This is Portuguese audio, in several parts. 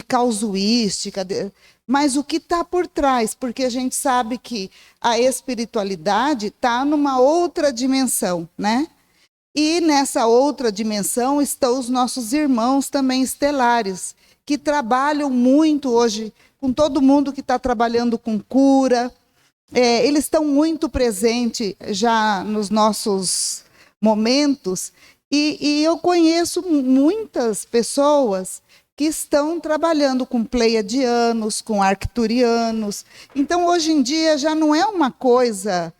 causuística, mas o que está por trás, porque a gente sabe que a espiritualidade está numa outra dimensão, né? E nessa outra dimensão estão os nossos irmãos também estelares, que trabalham muito hoje com todo mundo que está trabalhando com cura. Eles estão muito presentes já nos nossos momentos, e eu conheço muitas pessoas que estão trabalhando com pleiadianos, com arcturianos. Então, hoje em dia, já não é uma coisa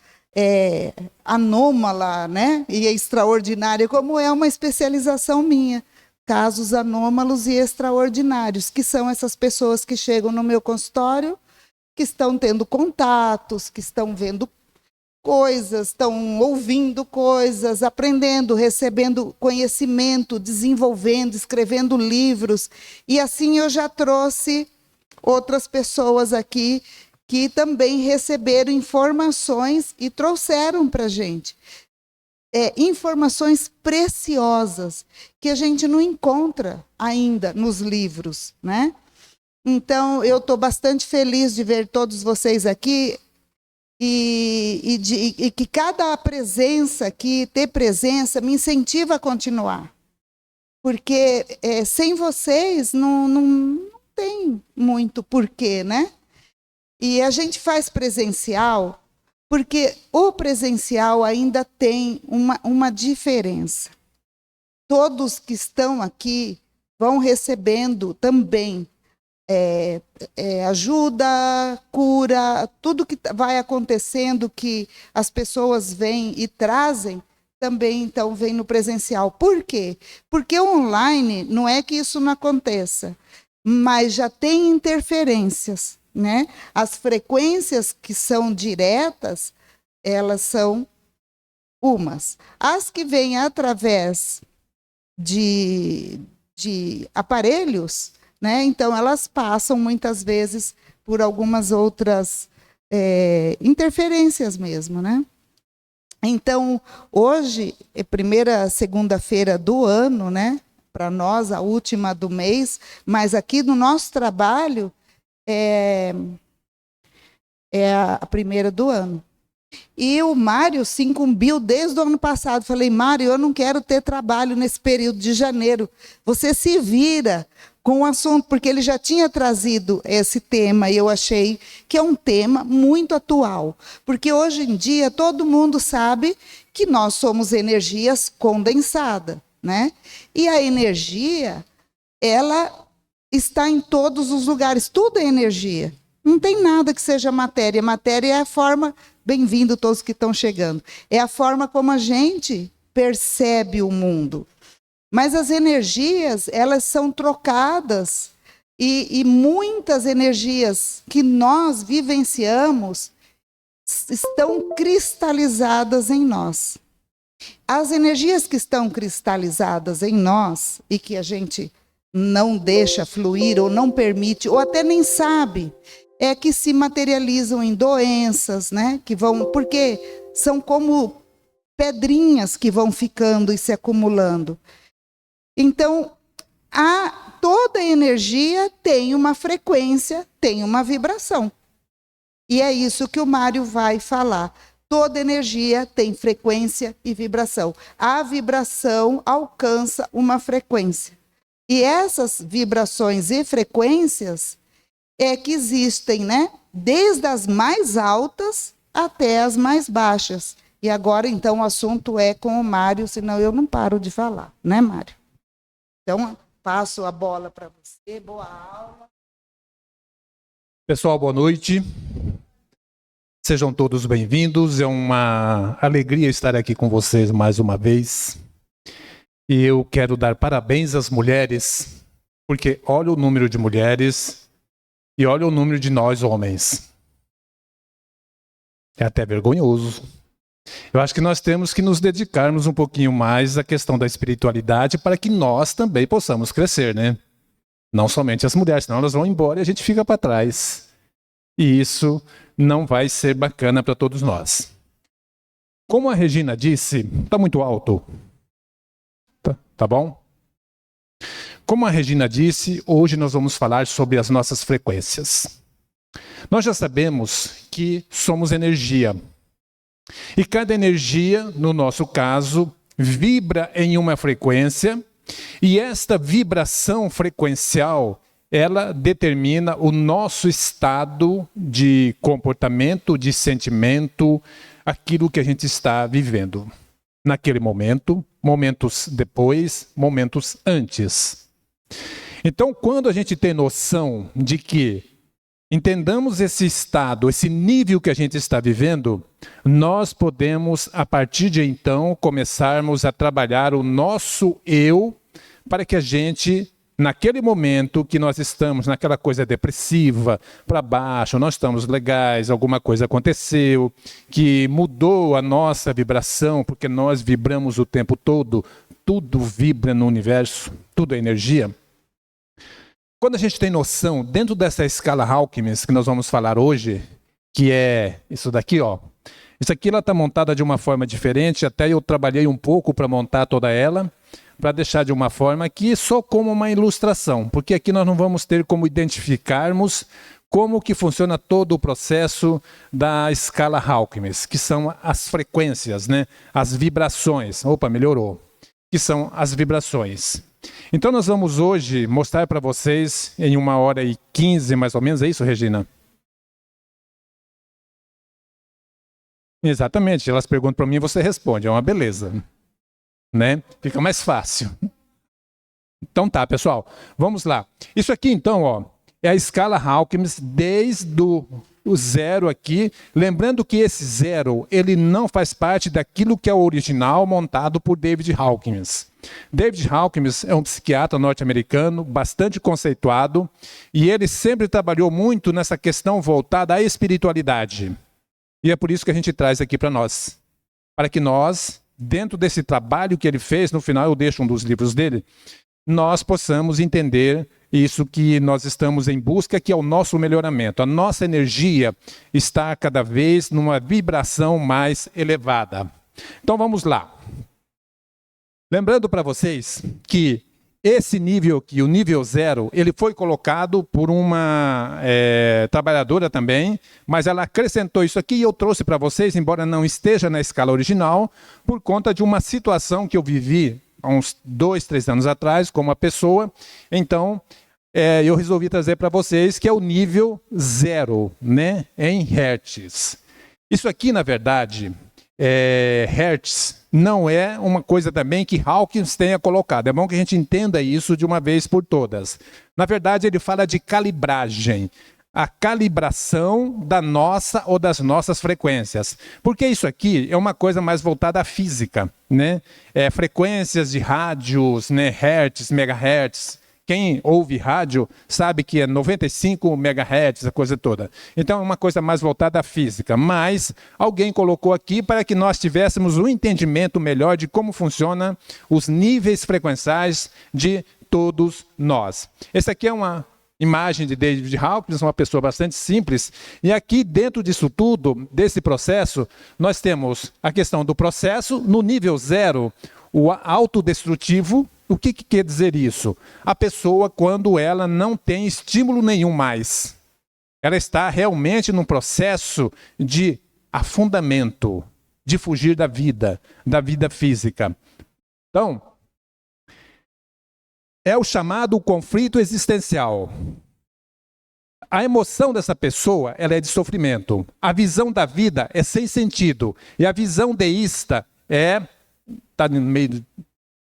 anômala, né? E extraordinária, como é uma especialização minha. Casos anômalos e extraordinários, que são essas pessoas que chegam no meu consultório, que estão tendo contatos, que estão vendo coisas, estão ouvindo coisas, aprendendo, recebendo conhecimento, desenvolvendo, escrevendo livros. E assim eu já trouxe outras pessoas aqui que também receberam informações e trouxeram para a gente. Informações preciosas que a gente não encontra ainda nos livros, né? Então, eu estou bastante feliz de ver todos vocês aqui e que cada presença aqui, ter presença, me incentiva a continuar. Porque sem vocês não tem muito porquê, né? E a gente faz presencial porque o presencial ainda tem uma diferença. Todos que estão aqui vão recebendo também ajuda, cura, tudo que vai acontecendo que as pessoas vêm e trazem, também então vem no presencial. Por quê? Porque online não é que isso não aconteça, mas já tem interferências, né? As frequências que são diretas, elas são umas. As que vêm através de aparelhos, né? Então, elas passam muitas vezes por algumas outras interferências mesmo, né? Então, hoje é primeira segunda-feira do ano, né? Para nós, a última do mês, mas aqui no nosso trabalho é a primeira do ano. E o Mário se incumbiu desde o ano passado. Falei, Mário, eu não quero ter trabalho nesse período de janeiro. Você se vira com o assunto, porque ele já tinha trazido esse tema, e eu achei que é um tema muito atual. Porque hoje em dia todo mundo sabe que nós somos energias condensadas, né? E a energia, ela está em todos os lugares, tudo é energia. Não tem nada que seja matéria. Matéria é a forma, bem-vindo todos que estão chegando, é a forma como a gente percebe o mundo. Mas as energias, elas são trocadas, e muitas energias que nós vivenciamos estão cristalizadas em nós. As energias que estão cristalizadas em nós e que a gente não deixa fluir ou não permite, ou até nem sabe, é que se materializam em doenças, né? Que vão, porque são como pedrinhas que vão ficando e se acumulando. Então, toda energia tem uma frequência, tem uma vibração. E é isso que o Mário vai falar. Toda energia tem frequência e vibração. A vibração alcança uma frequência. E essas vibrações e frequências é que existem, né? Desde as mais altas até as mais baixas. E agora, então, o assunto é com o Mário, senão eu não paro de falar, né, Mário? Então, passo a bola para você. Boa aula. Pessoal, boa noite. Sejam todos bem-vindos. É uma alegria estar aqui com vocês mais uma vez. E eu quero dar parabéns às mulheres, porque olha o número de mulheres e olha o número de nós homens. É até vergonhoso. Eu acho que nós temos que nos dedicarmos um pouquinho mais à questão da espiritualidade para que nós também possamos crescer, né? Não somente as mulheres, senão elas vão embora e a gente fica para trás. E isso não vai ser bacana para todos nós. Como a Regina disse, está muito alto. Tá bom? como a Regina disse, hoje nós vamos falar sobre as nossas frequências. Nós já sabemos que somos energia. E cada energia, no nosso caso, vibra em uma frequência, e esta vibração frequencial, ela determina o nosso estado de comportamento, de sentimento, aquilo que a gente está vivendo. Naquele momento, momentos depois, momentos antes. Então, quando a gente tem noção de que entendamos esse estado, esse nível que a gente está vivendo, nós podemos, a partir de então, começarmos a trabalhar o nosso eu para que a gente, naquele momento que nós estamos naquela coisa depressiva, para baixo, nós estamos legais, alguma coisa aconteceu, que mudou a nossa vibração, porque nós vibramos o tempo todo, tudo vibra no universo, tudo é energia. Quando a gente tem noção, dentro dessa escala Hawkins que nós vamos falar hoje, que é isso daqui, ó. Isso aqui ela está montada de uma forma diferente, até eu trabalhei um pouco para montar toda ela, para deixar de uma forma aqui só como uma ilustração, porque aqui nós não vamos ter como identificarmos como que funciona todo o processo da escala Hawkins, que são as frequências, né? As vibrações. Opa, melhorou. Que são as vibrações. Então nós vamos hoje mostrar para vocês em 1h15 mais ou menos, é isso, Regina? Exatamente, elas perguntam para mim e você responde, é uma beleza, né? Fica mais fácil. Então tá, pessoal, vamos lá. Isso aqui então, ó, é a escala Hawkins desde o zero aqui, lembrando que esse zero, ele não faz parte daquilo que é o original montado por David Hawkins. David Hawkins é um psiquiatra norte-americano, bastante conceituado, e ele sempre trabalhou muito nessa questão voltada à espiritualidade. E é por isso que a gente traz aqui para nós. Para que nós, dentro desse trabalho que ele fez, no final eu deixo um dos livros dele, nós possamos entender isso que nós estamos em busca, que é o nosso melhoramento. A nossa energia está cada vez numa vibração mais elevada. Então vamos lá. Lembrando para vocês que esse nível aqui, o nível 0, ele foi colocado por uma trabalhadora também, mas ela acrescentou isso aqui e eu trouxe para vocês, embora não esteja na escala original, por conta de uma situação que eu vivi há uns 2, 3 anos atrás com uma pessoa. Então, eu resolvi trazer para vocês que é o nível 0, né, em hertz. Isso aqui, na verdade, hertz não é uma coisa também que Hawkins tenha colocado. É bom que a gente entenda isso de uma vez por todas. Na verdade, ele fala de calibragem. A calibração da nossa ou das nossas frequências. Porque isso aqui é uma coisa mais voltada à física, né? Frequências de rádios, né? Hertz, megahertz. Quem ouve rádio sabe que é 95 MHz, a coisa toda. Então é uma coisa mais voltada à física. Mas alguém colocou aqui para que nós tivéssemos um entendimento melhor de como funcionam os níveis frequenciais de todos nós. Essa aqui é uma imagem de David Hawkins, uma pessoa bastante simples. E aqui dentro disso tudo, desse processo, nós temos a questão do processo no nível 0, o autodestrutivo. O que quer dizer isso? A pessoa, quando ela não tem estímulo nenhum mais, ela está realmente num processo de afundamento, de fugir da vida física. Então, é o chamado conflito existencial. A emoção dessa pessoa, ela é de sofrimento. A visão da vida é sem sentido. E a visão deísta está no meio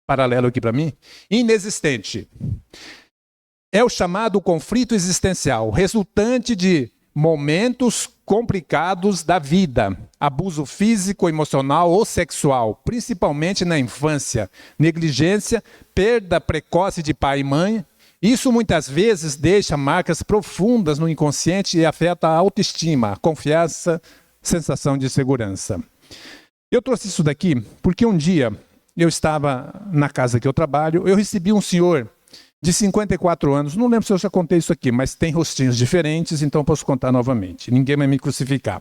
paralelo aqui para mim, inexistente. É o chamado conflito existencial, resultante de momentos complicados da vida, abuso físico, emocional ou sexual, principalmente na infância, negligência, perda precoce de pai e mãe. Isso muitas vezes deixa marcas profundas no inconsciente e afeta a autoestima, a confiança, sensação de segurança. Eu trouxe isso daqui porque um dia eu estava na casa que eu trabalho, eu recebi um senhor de 54 anos, não lembro se eu já contei isso aqui, mas tem rostinhos diferentes, então posso contar novamente, ninguém vai me crucificar.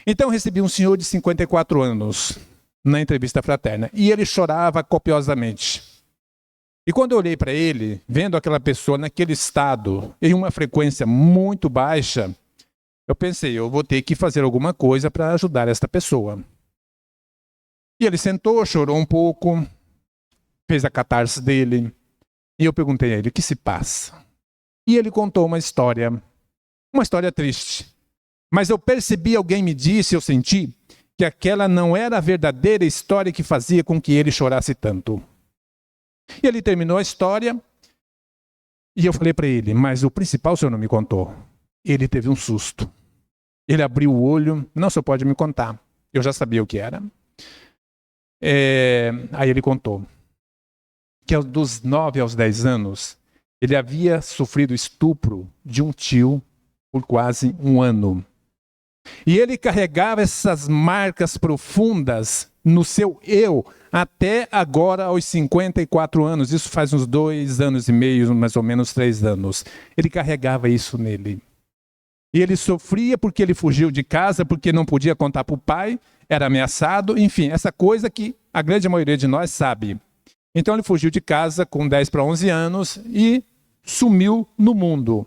Então eu recebi um senhor de 54 anos na entrevista fraterna, e ele chorava copiosamente. E quando eu olhei para ele, vendo aquela pessoa naquele estado, em uma frequência muito baixa, eu pensei, eu vou ter que fazer alguma coisa para ajudar esta pessoa. E ele sentou, chorou um pouco, fez a catarse dele, e eu perguntei a ele, o que se passa? E ele contou uma história triste. Mas eu percebi, alguém me disse, eu senti, que aquela não era a verdadeira história que fazia com que ele chorasse tanto. E ele terminou a história, e eu falei para ele, mas o principal o senhor não me contou. Ele teve um susto. Ele abriu o olho, não, o senhor pode me contar. Eu já sabia o que era. Aí ele contou que dos 9 aos 10 anos, ele havia sofrido estupro de um tio por quase um ano. E ele carregava essas marcas profundas no seu eu até agora, aos 54 anos. Isso faz uns 2 anos e meio, mais ou menos 3 anos. Ele carregava isso nele. E ele sofria porque ele fugiu de casa, porque não podia contar para o pai, era ameaçado, enfim, essa coisa que a grande maioria de nós sabe. Então ele fugiu de casa com 10 para 11 anos e sumiu no mundo.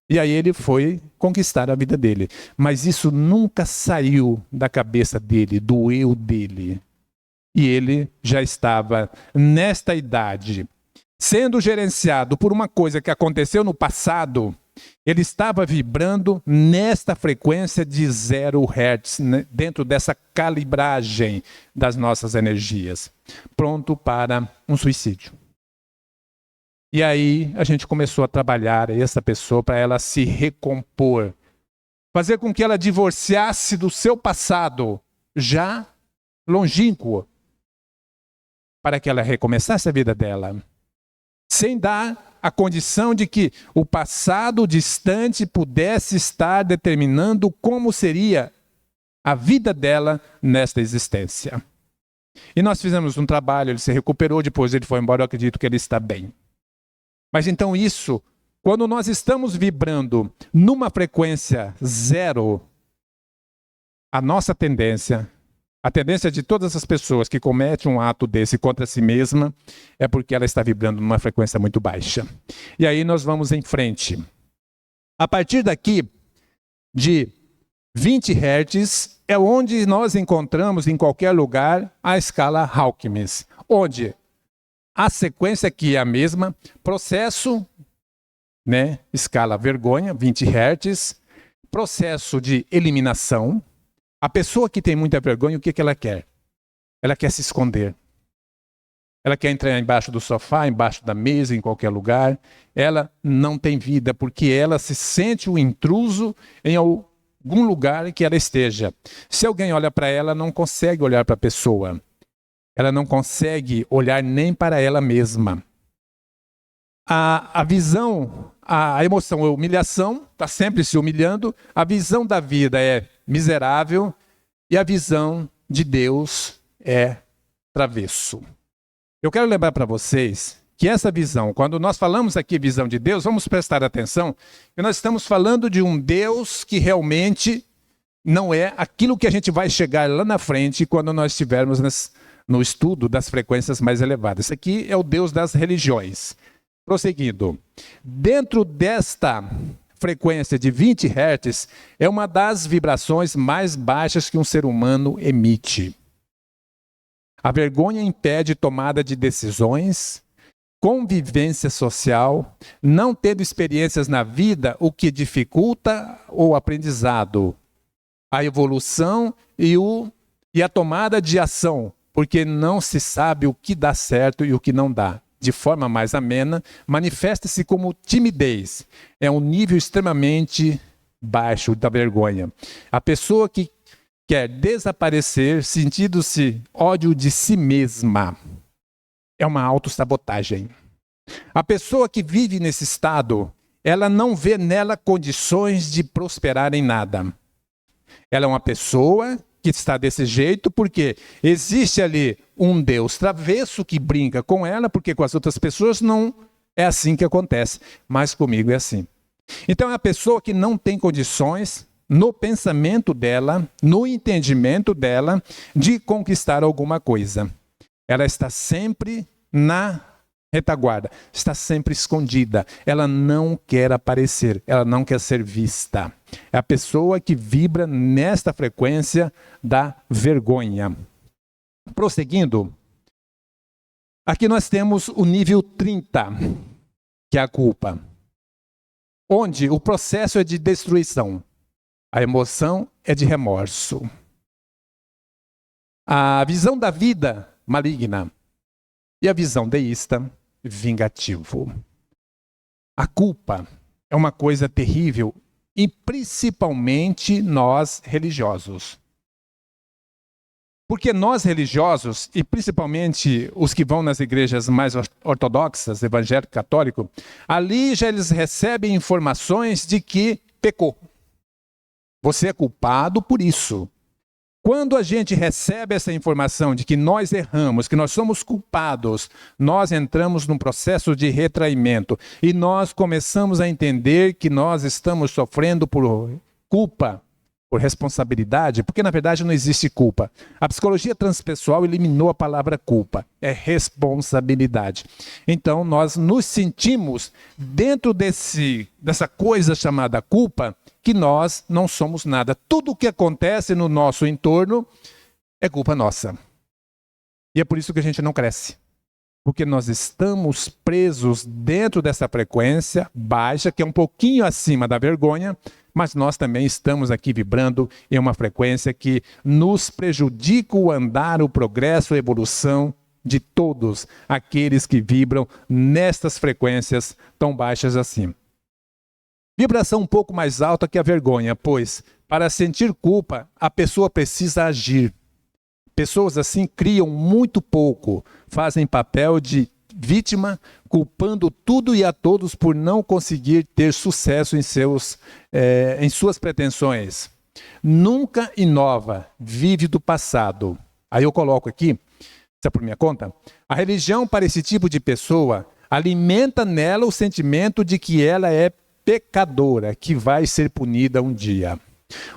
E aí ele foi conquistar a vida dele. Mas isso nunca saiu da cabeça dele, do eu dele. E ele já estava nesta idade, sendo gerenciado por uma coisa que aconteceu no passado. Ele estava vibrando nesta frequência de 0 Hz, né, dentro dessa calibragem das nossas energias, pronto para um suicídio. E aí a gente começou a trabalhar essa pessoa para ela se recompor, fazer com que ela divorciasse do seu passado já longínquo, para que ela recomeçasse a vida dela, sem dar a condição de que o passado distante pudesse estar determinando como seria a vida dela nesta existência. E nós fizemos um trabalho, ele se recuperou, depois ele foi embora, eu acredito que ele está bem. Mas então isso, quando nós estamos vibrando numa frequência 0, a nossa tendência, a tendência de todas as pessoas que cometem um ato desse contra si mesma, é porque ela está vibrando numa frequência muito baixa. E aí nós vamos em frente. A partir daqui, de 20 Hz, é onde nós encontramos em qualquer lugar a escala Hawkins, onde a sequência aqui é a mesma, processo, né, escala vergonha, 20 Hz, processo de eliminação. A pessoa que tem muita vergonha, o que ela quer? Ela quer se esconder. Ela quer entrar embaixo do sofá, embaixo da mesa, em qualquer lugar. Ela não tem vida, porque ela se sente um intruso em algum lugar que ela esteja. Se alguém olha para ela, não consegue olhar para a pessoa. Ela não consegue olhar nem para ela mesma. A visão, a emoção é humilhação, está sempre se humilhando. A visão da vida é miserável e a visão de Deus é travesso. Eu quero lembrar para vocês que essa visão, quando nós falamos aqui visão de Deus, vamos prestar atenção, que nós estamos falando de um Deus que realmente não é aquilo que a gente vai chegar lá na frente quando nós estivermos no estudo das frequências mais elevadas. Esse aqui é o Deus das religiões. Prosseguindo, dentro desta frequência de 20 Hz, é uma das vibrações mais baixas que um ser humano emite. A vergonha impede tomada de decisões, convivência social, não tendo experiências na vida, o que dificulta o aprendizado, a evolução e a tomada de ação, porque não se sabe o que dá certo e o que não dá. De forma mais amena, manifesta-se como timidez. É um nível extremamente baixo da vergonha. A pessoa que quer desaparecer, sentindo-se ódio de si mesma, é uma autossabotagem. A pessoa que vive nesse estado, ela não vê nela condições de prosperar em nada. Ela é uma pessoa que está desse jeito porque existe ali um Deus travesso que brinca com ela, porque com as outras pessoas não é assim que acontece, mas comigo é assim. Então é a pessoa que não tem condições no pensamento dela, no entendimento dela, de conquistar alguma coisa. Ela está sempre na retaguarda, está sempre escondida. Ela não quer aparecer, ela não quer ser vista. É a pessoa que vibra nesta frequência da vergonha. Prosseguindo, aqui nós temos o nível 30, que é a culpa, onde o processo é de destruição, a emoção é de remorso. A visão da vida, maligna, e a visão deísta, vingativo. A culpa é uma coisa terrível, e principalmente nós religiosos. Porque nós religiosos, e principalmente os que vão nas igrejas mais ortodoxas, evangélico, católico, ali já eles recebem informações de que pecou. Você é culpado por isso. Quando a gente recebe essa informação de que nós erramos, que nós somos culpados, nós entramos num processo de retraimento e nós começamos a entender que nós estamos sofrendo por culpa, por responsabilidade, porque na verdade não existe culpa. A psicologia transpessoal eliminou a palavra culpa, é responsabilidade. Então nós nos sentimos dentro dessa coisa chamada culpa, que nós não somos nada. Tudo o que acontece no nosso entorno é culpa nossa. E é por isso que a gente não cresce. Porque nós estamos presos dentro dessa frequência baixa, que é um pouquinho acima da vergonha, mas nós também estamos aqui vibrando em uma frequência que nos prejudica o andar, o progresso, a evolução de todos aqueles que vibram nestas frequências tão baixas assim. Vibração um pouco mais alta que a vergonha, pois para sentir culpa, a pessoa precisa agir. Pessoas assim criam muito pouco, fazem papel de vítima, culpando tudo e a todos por não conseguir ter sucesso em suas pretensões. Nunca inova, vive do passado. Aí eu coloco aqui, isso é por minha conta, a religião para esse tipo de pessoa alimenta nela o sentimento de que ela é pecadora, que vai ser punida um dia.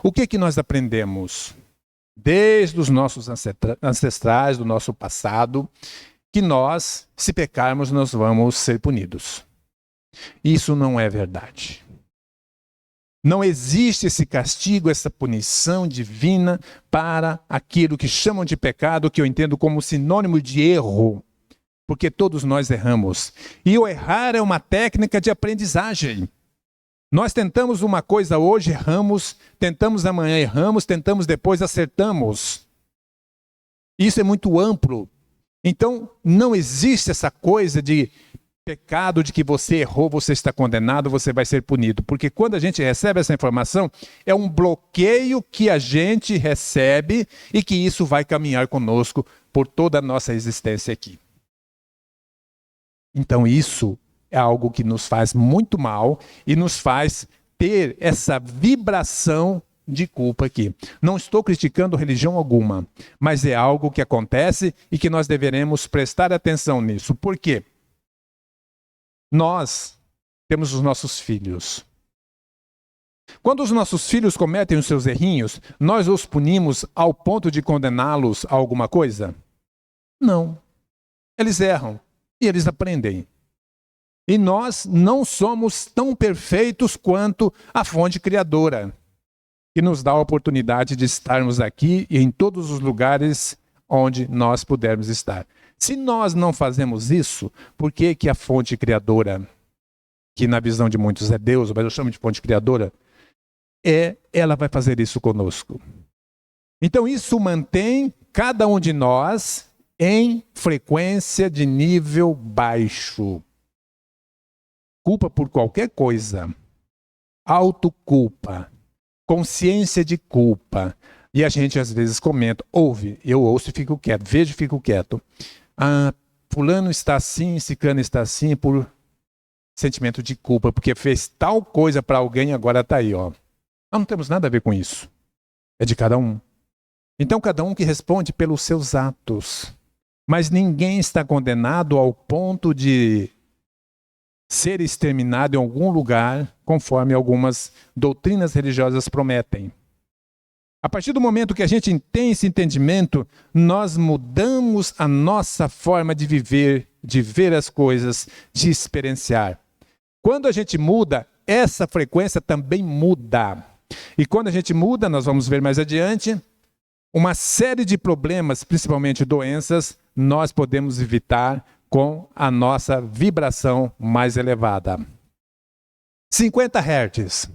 O que nós aprendemos? Desde os nossos ancestrais, do nosso passado, que nós, se pecarmos, nós vamos ser punidos. Isso não é verdade. Não existe esse castigo, essa punição divina para aquilo que chamam de pecado, que eu entendo como sinônimo de erro, porque todos nós erramos. E o errar é uma técnica de aprendizagem. Nós tentamos uma coisa hoje, erramos, tentamos amanhã, erramos, tentamos depois, acertamos. Isso é muito amplo. Então, não existe essa coisa de pecado, de que você errou, você está condenado, você vai ser punido. Porque quando a gente recebe essa informação, é um bloqueio que a gente recebe e que isso vai caminhar conosco por toda a nossa existência aqui. Então, isso é algo que nos faz muito mal e nos faz ter essa vibração de culpa aqui. Não estou criticando religião alguma, mas é algo que acontece e que nós deveremos prestar atenção nisso. Por quê? Nós temos os nossos filhos. Quando os nossos filhos cometem os seus errinhos, nós os punimos ao ponto de condená-los a alguma coisa? Não. Eles erram e eles aprendem. E nós não somos tão perfeitos quanto a fonte criadora, que nos dá a oportunidade de estarmos aqui e em todos os lugares onde nós pudermos estar. Se nós não fazemos isso, por que a fonte criadora, que na visão de muitos é Deus, mas eu chamo de fonte criadora, ela vai fazer isso conosco. Então isso mantém cada um de nós em frequência de nível baixo. Culpa por qualquer coisa, autoculpa, consciência de culpa. E a gente às vezes comenta, eu ouço e fico quieto, vejo e fico quieto. Fulano está assim, ciclano está assim por sentimento de culpa, porque fez tal coisa para alguém e agora está aí. Nós não temos nada a ver com isso. É de cada um. Então cada um que responde pelos seus atos. Mas ninguém está condenado ao ponto de ser exterminado em algum lugar, conforme algumas doutrinas religiosas prometem. A partir do momento que a gente tem esse entendimento, nós mudamos a nossa forma de viver, de ver as coisas, de experienciar. Quando a gente muda, essa frequência também muda. E quando a gente muda, nós vamos ver mais adiante, uma série de problemas, principalmente doenças, nós podemos evitar com a nossa vibração mais elevada. 50 Hz.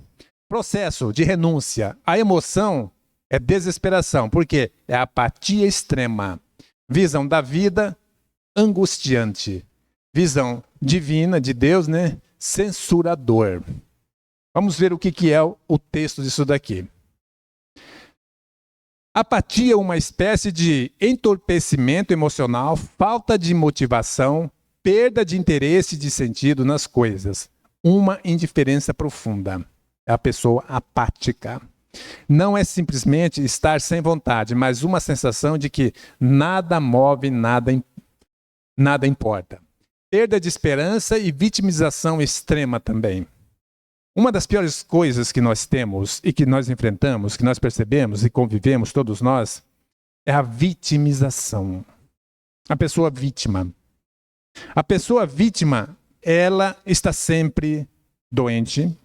Processo de renúncia. A emoção é desesperação. Por quê? É apatia extrema. Visão da vida angustiante. Visão divina de Deus, né? Censurador. Vamos ver o que é o texto disso daqui. Apatia é uma espécie de entorpecimento emocional, falta de motivação, perda de interesse e de sentido nas coisas. Uma indiferença profunda. É a pessoa apática. Não é simplesmente estar sem vontade, mas uma sensação de que nada move, nada importa. Perda de esperança e vitimização extrema também. Uma das piores coisas que nós temos e que nós enfrentamos, que nós percebemos e convivemos todos nós, é a vitimização. A pessoa vítima. A pessoa vítima, ela está sempre doente,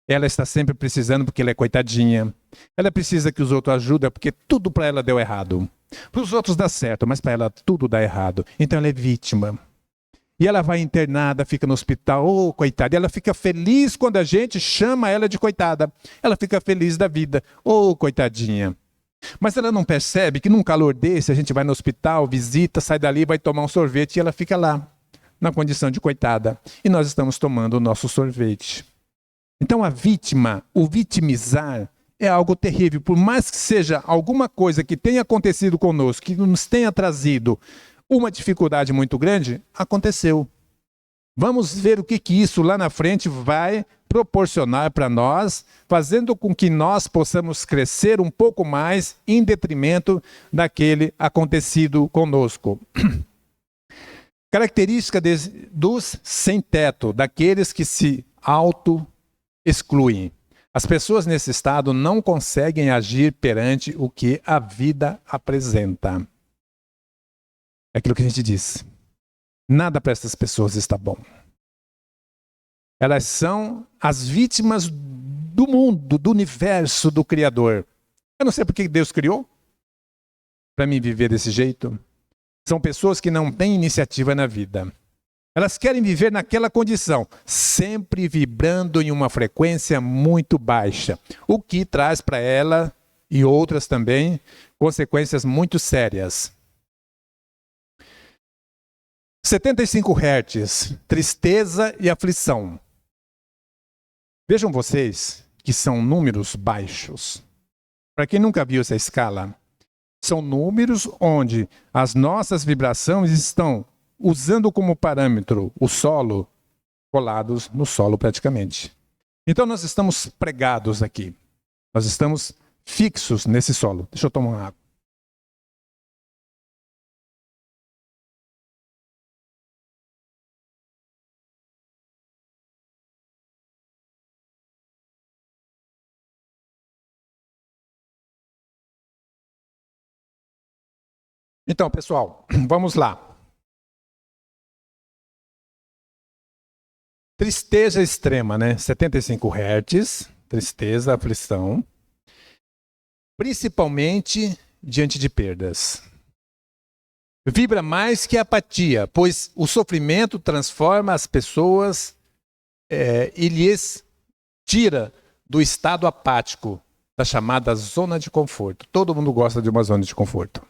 ela está sempre precisando porque ela é coitadinha, ela precisa que os outros ajudem porque tudo para ela deu errado. Para os outros dá certo, mas para ela tudo dá errado. Então ela é vítima. E ela vai internada, fica no hospital, oh, coitada. E ela fica feliz quando a gente chama ela de coitada. Ela fica feliz da vida, oh, coitadinha. Mas ela não percebe que num calor desse, a gente vai no hospital, visita, sai dali, vai tomar um sorvete e ela fica lá, na condição de coitada. E nós estamos tomando o nosso sorvete. Então a vítima, o vitimizar, é algo terrível. Por mais que seja alguma coisa que tenha acontecido conosco, que nos tenha trazido uma dificuldade muito grande, aconteceu. Vamos ver o que isso lá na frente vai proporcionar para nós, fazendo com que nós possamos crescer um pouco mais em detrimento daquele acontecido conosco. Característica dos sem-teto, daqueles que se auto-excluem. As pessoas nesse estado não conseguem agir perante o que a vida apresenta. É aquilo que a gente diz. Nada para essas pessoas está bom. Elas são as vítimas do mundo, do universo, do Criador. Eu não sei por que Deus criou para mim viver desse jeito. São pessoas que não têm iniciativa na vida. Elas querem viver naquela condição, sempre vibrando em uma frequência muito baixa, o que traz para ela e outras também consequências muito sérias. 75 Hz, tristeza e aflição. Vejam vocês que são números baixos. Para quem nunca viu essa escala, são números onde as nossas vibrações estão usando como parâmetro o solo, colados no solo praticamente. Então nós estamos pregados aqui. Nós estamos fixos nesse solo. Deixa eu tomar uma água. Então, pessoal, vamos lá. Tristeza extrema, né? 75 Hz, tristeza, aflição. Principalmente diante de perdas. Vibra mais que a apatia, pois o sofrimento transforma as pessoas e lhes tira do estado apático, da chamada zona de conforto. Todo mundo gosta de uma zona de conforto.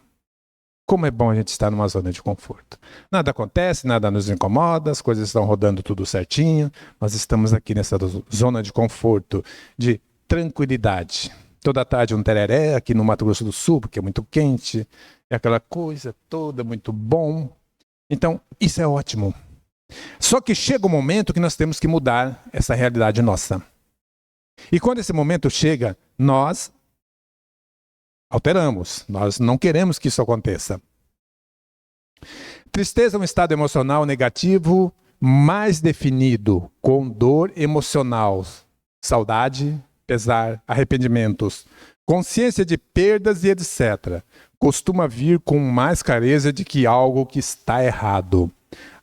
Como é bom a gente estar numa zona de conforto. Nada acontece, nada nos incomoda, as coisas estão rodando tudo certinho. Nós estamos aqui nessa zona de conforto, de tranquilidade. Toda tarde um tereré aqui no Mato Grosso do Sul, porque é muito quente. É aquela coisa toda, muito bom. Então, isso é ótimo. Só que chega um momento que nós temos que mudar essa realidade nossa. E quando esse momento chega, nós alteramos. Nós não queremos que isso aconteça. Tristeza é um estado emocional negativo mais definido, com dor emocional, saudade, pesar, arrependimentos, Consciência de perdas e etc. Costuma vir com mais clareza de que algo que está errado.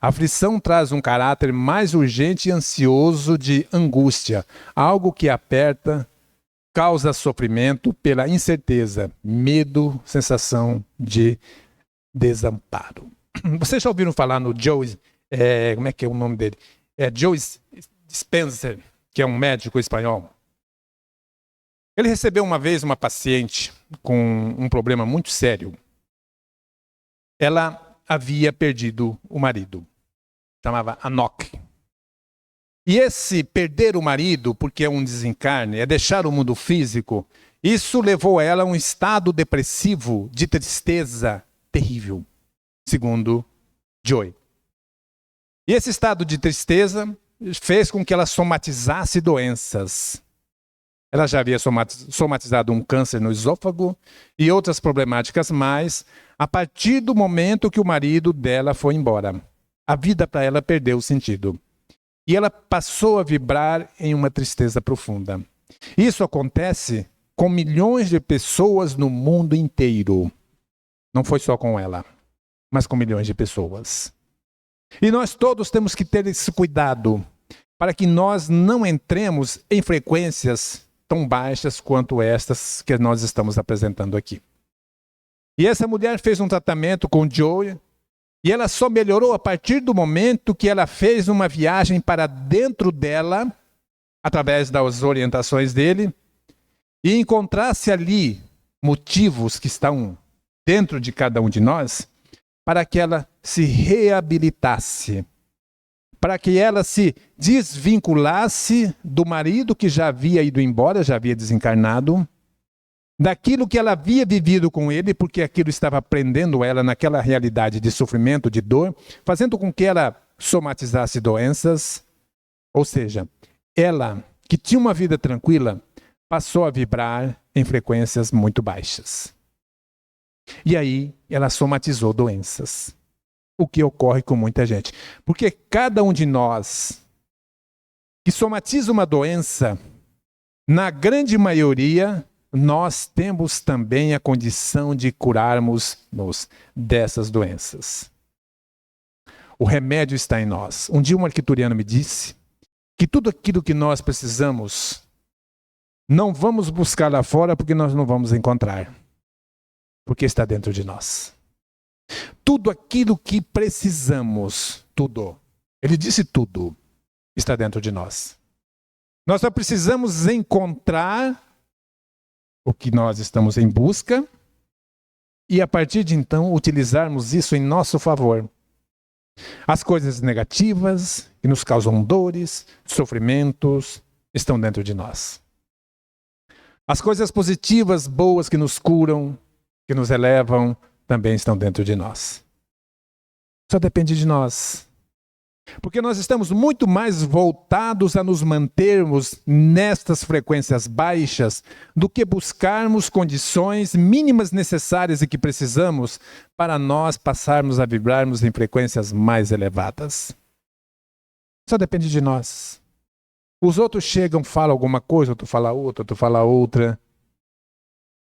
A aflição traz um caráter mais urgente e ansioso de angústia, algo que aperta, causa sofrimento pela incerteza, medo, sensação de desamparo. Vocês já ouviram falar no Joe, como é que é o nome dele? Joe Dispenza, que é um médico espanhol. Ele recebeu uma vez uma paciente com um problema muito sério. Ela havia perdido o marido. Chamava Anok. E esse perder o marido, porque é um desencarne, é deixar o mundo físico, isso levou ela a um estado depressivo de tristeza terrível, segundo Joy. E esse estado de tristeza fez com que ela somatizasse doenças. Ela já havia somatizado um câncer no esôfago e outras problemáticas mais, a partir do momento que o marido dela foi embora. A vida para ela perdeu o sentido. E ela passou a vibrar em uma tristeza profunda. Isso acontece com milhões de pessoas no mundo inteiro. Não foi só com ela, mas com milhões de pessoas. E nós todos temos que ter esse cuidado para que nós não entremos em frequências tão baixas quanto estas que nós estamos apresentando aqui. E essa mulher fez um tratamento com Joey e ela só melhorou a partir do momento que ela fez uma viagem para dentro dela, através das orientações dele, e encontrasse ali motivos que estão dentro de cada um de nós, para que ela se reabilitasse, para que ela se desvinculasse do marido que já havia ido embora, já havia desencarnado, daquilo que ela havia vivido com ele, porque aquilo estava prendendo ela naquela realidade de sofrimento, de dor, fazendo com que ela somatizasse doenças. Ou seja, ela, que tinha uma vida tranquila, passou a vibrar em frequências muito baixas. E aí, ela somatizou doenças. O que ocorre com muita gente. Porque cada um de nós que somatiza uma doença, na grande maioria, nós temos também a condição de curarmos-nos dessas doenças. O remédio está em nós. Um dia um arquituriano me disse que tudo aquilo que nós precisamos, não vamos buscar lá fora porque nós não vamos encontrar. Porque está dentro de nós. Tudo aquilo que precisamos, tudo. Ele disse tudo, está dentro de nós. Nós só precisamos encontrar o que nós estamos em busca e a partir de então utilizarmos isso em nosso favor. As coisas negativas que nos causam dores, sofrimentos, estão dentro de nós. As coisas positivas, boas que nos curam, que nos elevam, também estão dentro de nós. Só depende de nós. Porque nós estamos muito mais voltados a nos mantermos nestas frequências baixas do que buscarmos condições mínimas necessárias e que precisamos para nós passarmos a vibrarmos em frequências mais elevadas. Só depende de nós. Os outros chegam, falam alguma coisa, outro fala outra.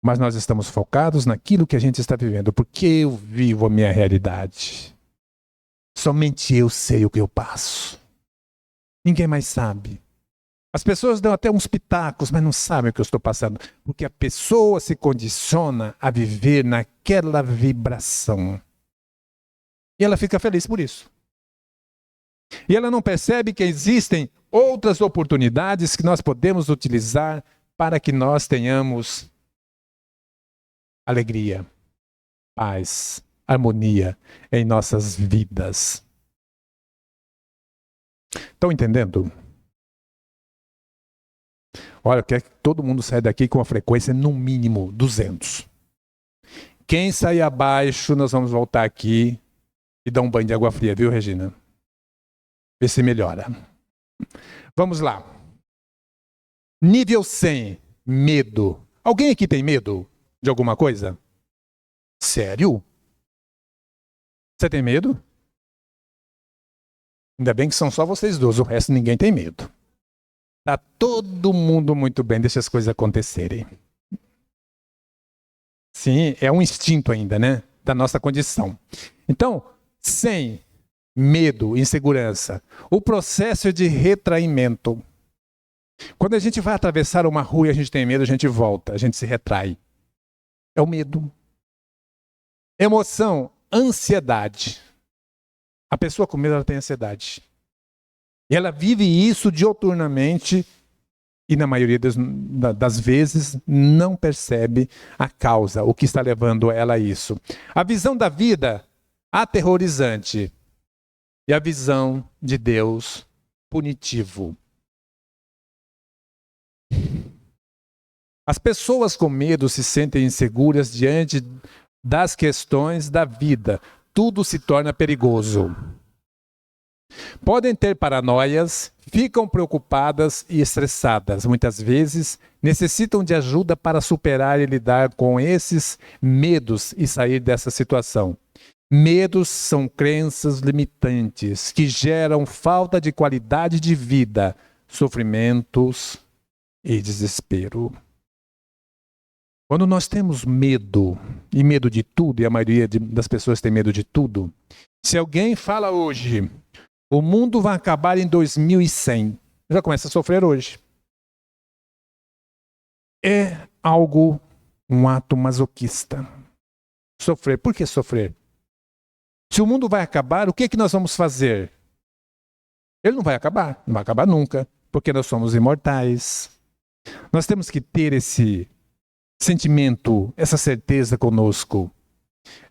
Mas nós estamos focados naquilo que a gente está vivendo, porque eu vivo a minha realidade. Somente eu sei o que eu passo. Ninguém mais sabe. As pessoas dão até uns pitacos, mas não sabem o que eu estou passando. Porque a pessoa se condiciona a viver naquela vibração. E ela fica feliz por isso. E ela não percebe que existem outras oportunidades que nós podemos utilizar para que nós tenhamos alegria, paz, harmonia em nossas vidas. Estão entendendo? Olha, eu quero que todo mundo saia daqui com a frequência no mínimo 200. Quem sair abaixo, nós vamos voltar aqui e dar um banho de água fria, viu, Regina? Ver se melhora. Vamos lá. Nível 100, medo. Alguém aqui tem medo de alguma coisa? Sério? Você tem medo? Ainda bem que são só vocês dois, o resto ninguém tem medo. Tá todo mundo muito bem, deixa as coisas acontecerem. Sim, é um instinto ainda, né? Da nossa condição. Então, sem medo, insegurança, o processo de retraimento. Quando a gente vai atravessar uma rua e a gente tem medo, a gente volta, a gente se retrai. É o medo. Emoção, ansiedade. A pessoa com medo, ela tem ansiedade. E ela vive isso dioturnamente e na maioria das vezes não percebe a causa, o que está levando ela a isso. A visão da vida, aterrorizante. E a visão de Deus, punitivo. As pessoas com medo se sentem inseguras diante das questões da vida. Tudo se torna perigoso. Podem ter paranoias, ficam preocupadas e estressadas. Muitas vezes necessitam de ajuda para superar e lidar com esses medos e sair dessa situação. Medos são crenças limitantes que geram falta de qualidade de vida, sofrimentos e desespero. Quando nós temos medo, e medo de tudo, e a maioria das pessoas tem medo de tudo, se alguém fala hoje, o mundo vai acabar em 2100, já começa a sofrer hoje. É algo, um ato masoquista. Sofrer. Por que sofrer? Se o mundo vai acabar, o que é que nós vamos fazer? Ele não vai acabar nunca, porque nós somos imortais. Nós temos que ter esse sentimento, essa certeza conosco,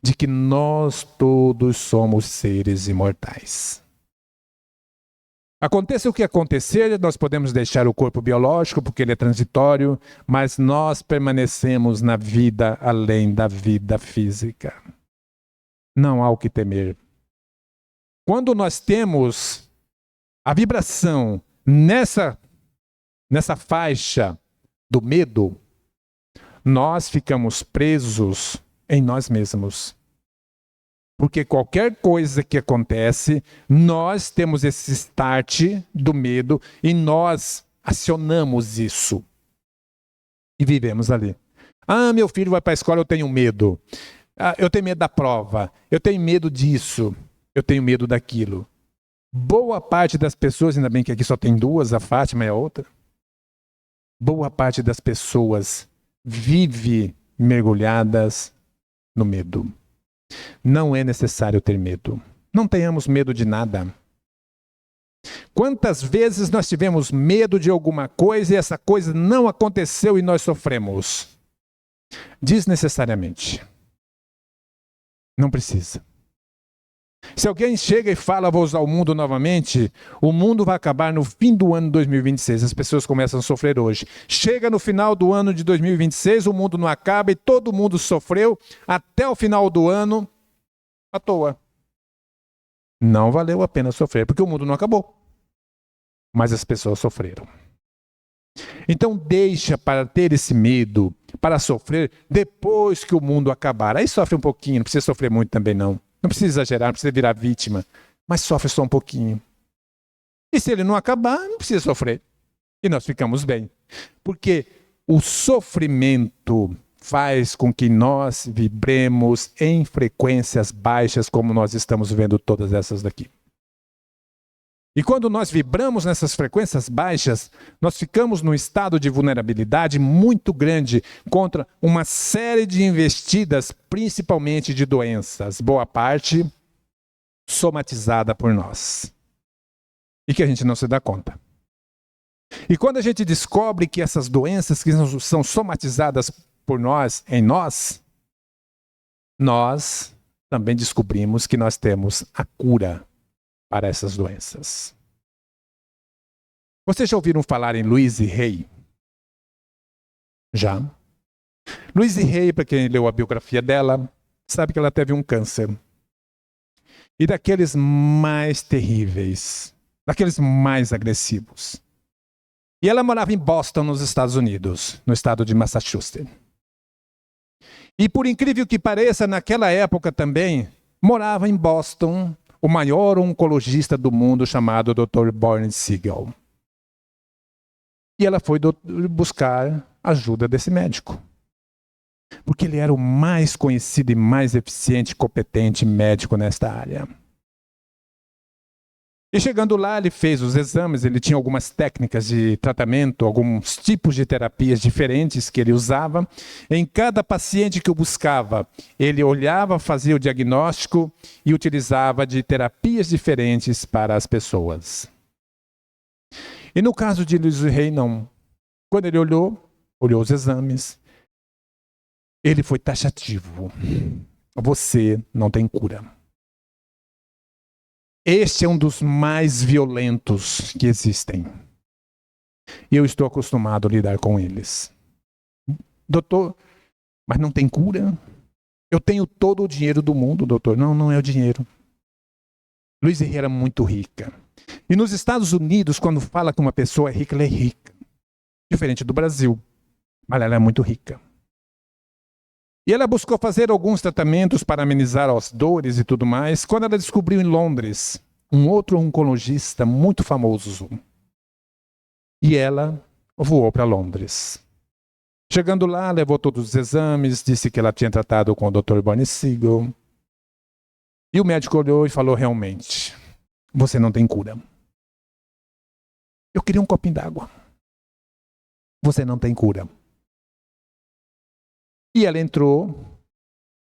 de que nós todos somos seres imortais. Aconteça o que acontecer, nós podemos deixar o corpo biológico, porque ele é transitório, mas nós permanecemos na vida além da vida física. Não há o que temer. Quando nós temos a vibração nessa faixa do medo, nós ficamos presos em nós mesmos. Porque qualquer coisa que acontece, nós temos esse start do medo e nós acionamos isso. E vivemos ali. Ah, meu filho vai para a escola, eu tenho medo. Ah, eu tenho medo da prova. Eu tenho medo disso. Eu tenho medo daquilo. Boa parte das pessoas, ainda bem que aqui só tem duas, a Fátima e a outra. Boa parte das pessoas vive mergulhadas no medo. Não é necessário ter medo. Não tenhamos medo de nada. Quantas vezes nós tivemos medo de alguma coisa e essa coisa não aconteceu e nós sofremos? Desnecessariamente. Não precisa. Se alguém chega e fala, vou usar o mundo novamente, o mundo vai acabar no fim do ano de 2026. As pessoas começam a sofrer hoje. Chega no final do ano de 2026, o mundo não acaba e todo mundo sofreu até o final do ano à toa. Não valeu a pena sofrer, porque o mundo não acabou. Mas as pessoas sofreram. Então deixa para ter esse medo, para sofrer depois que o mundo acabar. Aí sofre um pouquinho, não precisa sofrer muito também não. Não precisa exagerar, não precisa virar vítima, mas sofre só um pouquinho. E se ele não acabar, não precisa sofrer. E nós ficamos bem. Porque o sofrimento faz com que nós vibremos em frequências baixas, como nós estamos vendo todas essas daqui. E quando nós vibramos nessas frequências baixas, nós ficamos num estado de vulnerabilidade muito grande contra uma série de investidas, principalmente de doenças, boa parte somatizada por nós. E que a gente não se dá conta. E quando a gente descobre que essas doenças que são somatizadas por nós, em nós também descobrimos que nós temos a cura para essas doenças. Vocês já ouviram falar em Louise Hay? Já. Louise Hay, para quem leu a biografia dela, sabe que ela teve um câncer. E daqueles mais terríveis, daqueles mais agressivos. E ela morava em Boston, nos Estados Unidos, no estado de Massachusetts. E por incrível que pareça, naquela época também, morava em Boston o maior oncologista do mundo, chamado Dr. Barney Siegel. E ela foi buscar ajuda desse médico. porque ele era o mais conhecido e mais eficiente e competente médico nesta área. E chegando lá, ele fez os exames, ele tinha algumas técnicas de tratamento, alguns tipos de terapias diferentes que ele usava. Em cada paciente que o buscava, ele olhava, fazia o diagnóstico e utilizava de terapias diferentes para as pessoas. E no caso de Luiz Rei, não. Quando ele olhou os exames, ele foi taxativo. Você não tem cura. Este é um dos mais violentos que existem. E eu estou acostumado a lidar com eles. Doutor, mas não tem cura? Eu tenho todo o dinheiro do mundo, doutor. Não, não é o dinheiro. Luiz Rei era muito rica. E nos Estados Unidos, quando fala que uma pessoa é rica, ela é rica. Diferente do Brasil. Mas ela é muito rica. E ela buscou fazer alguns tratamentos para amenizar as dores e tudo mais, quando ela descobriu em Londres um outro oncologista muito famoso. E ela voou para Londres. Chegando lá, levou todos os exames, disse que ela tinha tratado com o Dr. Barney Siegel. E o médico olhou e falou, realmente, você não tem cura. Eu queria um copinho d'água. Você não tem cura. E ela entrou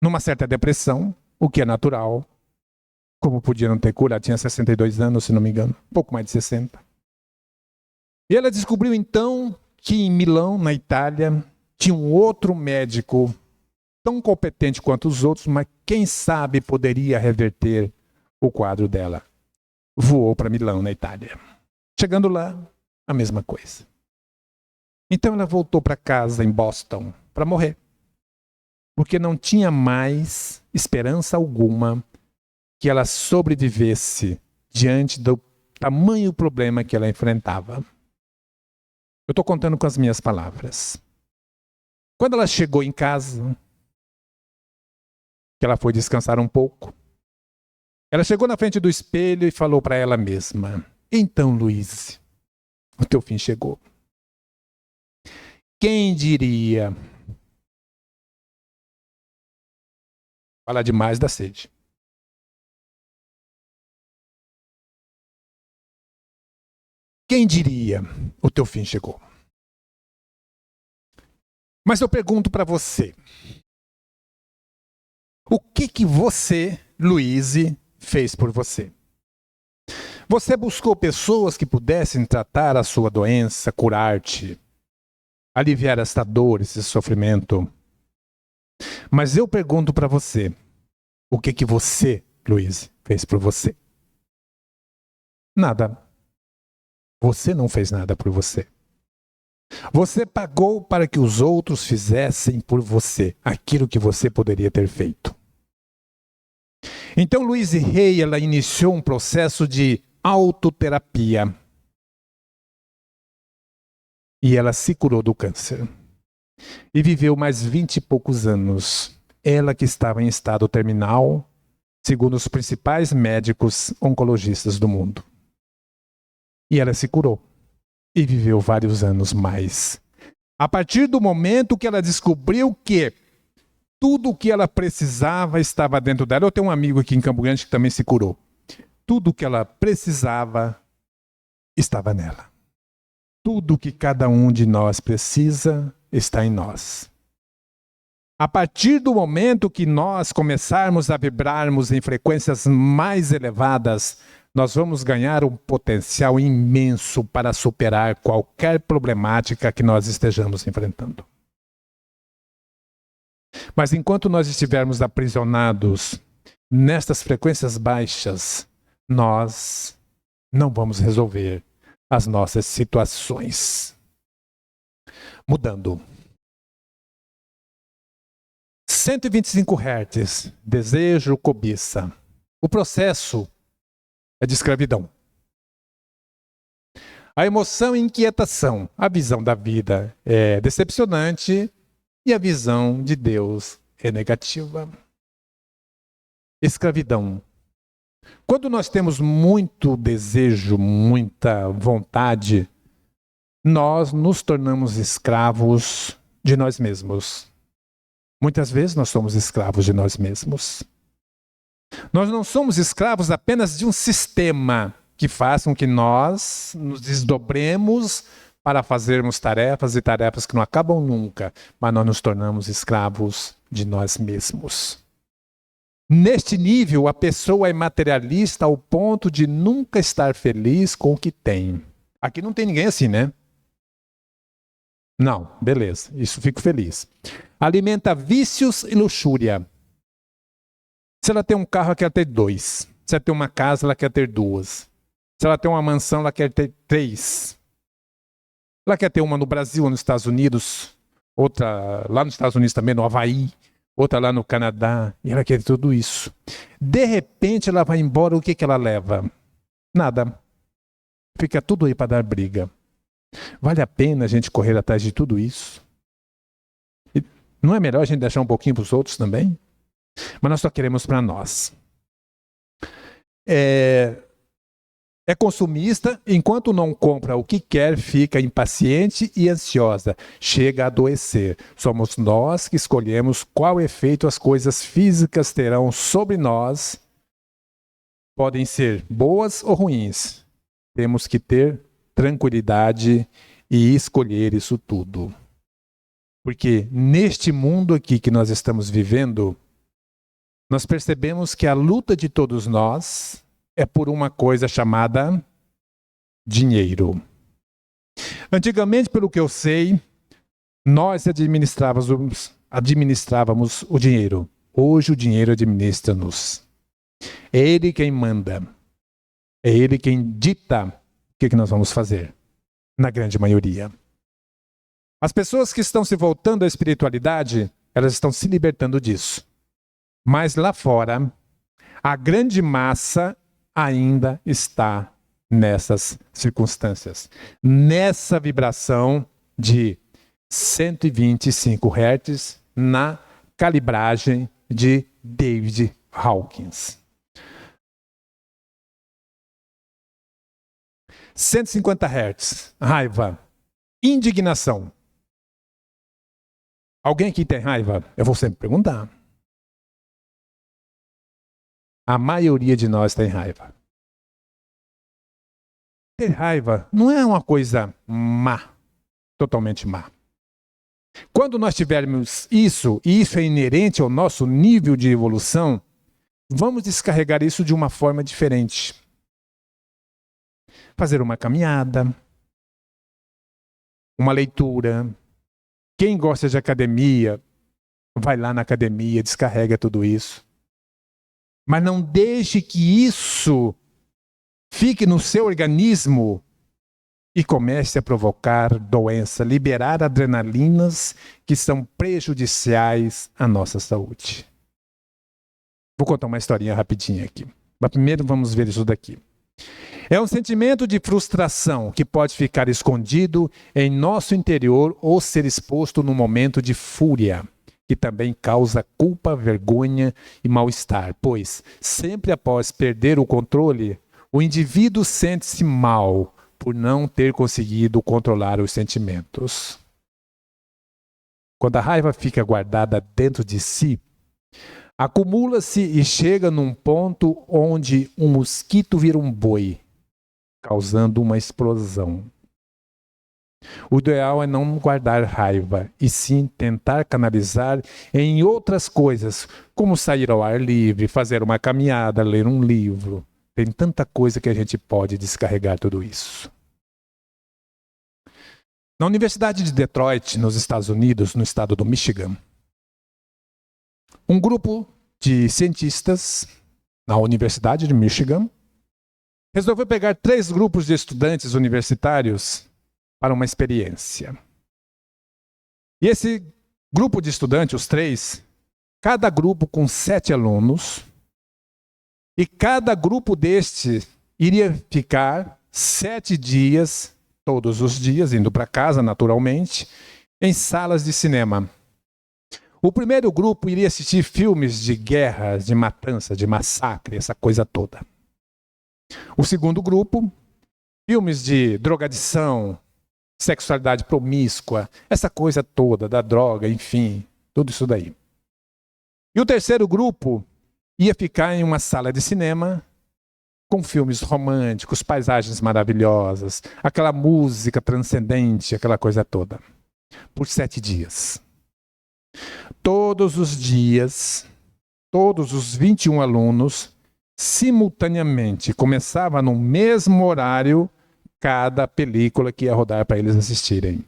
numa certa depressão, o que é natural. Como podia não ter cura? Ela tinha 62 anos, se não me engano. Um pouco mais de 60. E ela descobriu então que em Milão, na Itália, tinha um outro médico tão competente quanto os outros, mas quem sabe poderia reverter o quadro dela. Voou para Milão, na Itália. Chegando lá, a mesma coisa. Então ela voltou para casa em Boston para morrer. Porque não tinha mais esperança alguma que ela sobrevivesse diante do tamanho problema que ela enfrentava. Eu estou contando com as minhas palavras. Quando ela chegou em casa, que ela foi descansar um pouco, ela chegou na frente do espelho e falou para ela mesma, então, Luiz, o teu fim chegou. Quem diria... Falar demais da sede. Quem diria, o teu fim chegou. Mas eu pergunto para você, o que você, Luiz, fez por você? Você buscou pessoas que pudessem tratar a sua doença, curar-te, aliviar esta dor, esse sofrimento? Mas eu pergunto para você, o que você, Luiz, fez por você? Nada. Você não fez nada por você. Você pagou para que os outros fizessem por você aquilo que você poderia ter feito. Então, Luiz Rei, ela iniciou um processo de autoterapia. E ela se curou do câncer. E viveu mais 20 e poucos anos. Ela que estava em estado terminal, segundo os principais médicos oncologistas do mundo. E ela se curou. E viveu vários anos mais. A partir do momento que ela descobriu que tudo o que ela precisava estava dentro dela. Eu tenho um amigo aqui em Campo Grande que também se curou. Tudo o que ela precisava estava nela. Tudo que cada um de nós precisa está em nós. A partir do momento que nós começarmos a vibrarmos em frequências mais elevadas, nós vamos ganhar um potencial imenso para superar qualquer problemática que nós estejamos enfrentando. Mas enquanto nós estivermos aprisionados nestas frequências baixas, nós não vamos resolver as nossas situações. Mudando. 125 Hz, desejo, cobiça. O processo é de escravidão. A emoção e inquietação. A visão da vida é decepcionante e a visão de Deus é negativa. Escravidão. Quando nós temos muito desejo, muita vontade, nós nos tornamos escravos de nós mesmos. Muitas vezes nós somos escravos de nós mesmos. Nós não somos escravos apenas de um sistema que faz com que nós nos desdobremos para fazermos tarefas e tarefas que não acabam nunca, mas nós nos tornamos escravos de nós mesmos. Neste nível, a pessoa é materialista ao ponto de nunca estar feliz com o que tem. Aqui não tem ninguém assim, né? Não, beleza, isso fico feliz. Alimenta vícios e luxúria. Se ela tem um carro, ela quer ter 2. Se ela tem uma casa, ela quer ter 2. Se ela tem uma mansão, ela quer ter 3. Ela quer ter uma no Brasil ou nos Estados Unidos, outra lá nos Estados Unidos também, no Havaí, outra lá no Canadá, e ela quer tudo isso. De repente ela vai embora, o que ela leva? Nada. Fica tudo aí para dar briga. Vale a pena a gente correr atrás de tudo isso? E não é melhor a gente deixar um pouquinho para os outros também? Mas nós só queremos para nós. É consumista, enquanto não compra o que quer, fica impaciente e ansiosa. Chega a adoecer. Somos nós que escolhemos qual efeito as coisas físicas terão sobre nós. Podem ser boas ou ruins. Temos que ter tranquilidade e escolher isso tudo. Porque neste mundo aqui que nós estamos vivendo, nós percebemos que a luta de todos nós é por uma coisa chamada dinheiro. Antigamente, pelo que eu sei, nós administrávamos o dinheiro. Hoje o dinheiro administra-nos. É ele quem manda. É ele quem dita o que nós vamos fazer, na grande maioria. As pessoas que estão se voltando à espiritualidade, elas estão se libertando disso. Mas lá fora, a grande massa ainda está nessas circunstâncias. Nessa vibração de 125 Hz na calibragem de David Hawkins. 150 Hz, raiva, indignação. Alguém aqui tem raiva? Eu vou sempre perguntar. A maioria de nós tem raiva. Ter raiva não é uma coisa má, totalmente má. Quando nós tivermos isso, e isso é inerente ao nosso nível de evolução, vamos descarregar isso de uma forma diferente. Fazer uma caminhada, uma leitura. Quem gosta de academia, vai lá na academia, descarrega tudo isso. Mas não deixe que isso fique no seu organismo e comece a provocar doença, liberar adrenalinas que são prejudiciais à nossa saúde. Vou contar uma historinha rapidinha aqui. Mas primeiro vamos ver isso daqui. É um sentimento de frustração que pode ficar escondido em nosso interior ou ser exposto no momento de fúria, que também causa culpa, vergonha e mal-estar, pois sempre após perder o controle, o indivíduo sente-se mal por não ter conseguido controlar os sentimentos. Quando a raiva fica guardada dentro de si, acumula-se e chega num ponto onde um mosquito vira um boi, causando uma explosão. O ideal é não guardar raiva, e sim tentar canalizar em outras coisas, como sair ao ar livre, fazer uma caminhada, ler um livro. Tem tanta coisa que a gente pode descarregar tudo isso. Na Universidade de Detroit, nos Estados Unidos, no estado do Michigan, um grupo de cientistas na Universidade de Michigan resolveu pegar 3 grupos de estudantes universitários para uma experiência. E esse grupo de estudantes, os 3, cada grupo com 7 alunos, e cada grupo deste iria ficar 7 dias, todos os dias, indo para casa naturalmente, em salas de cinema. O primeiro grupo iria assistir filmes de guerra, de matança, de massacre, essa coisa toda. O segundo grupo, filmes de drogadição, sexualidade promíscua, essa coisa toda da droga, enfim, tudo isso daí. E o terceiro grupo ia ficar em uma sala de cinema com filmes românticos, paisagens maravilhosas, aquela música transcendente, aquela coisa toda. Por 7 dias. Todos os dias, todos os 21 alunos, simultaneamente, começava no mesmo horário cada película que ia rodar para eles assistirem.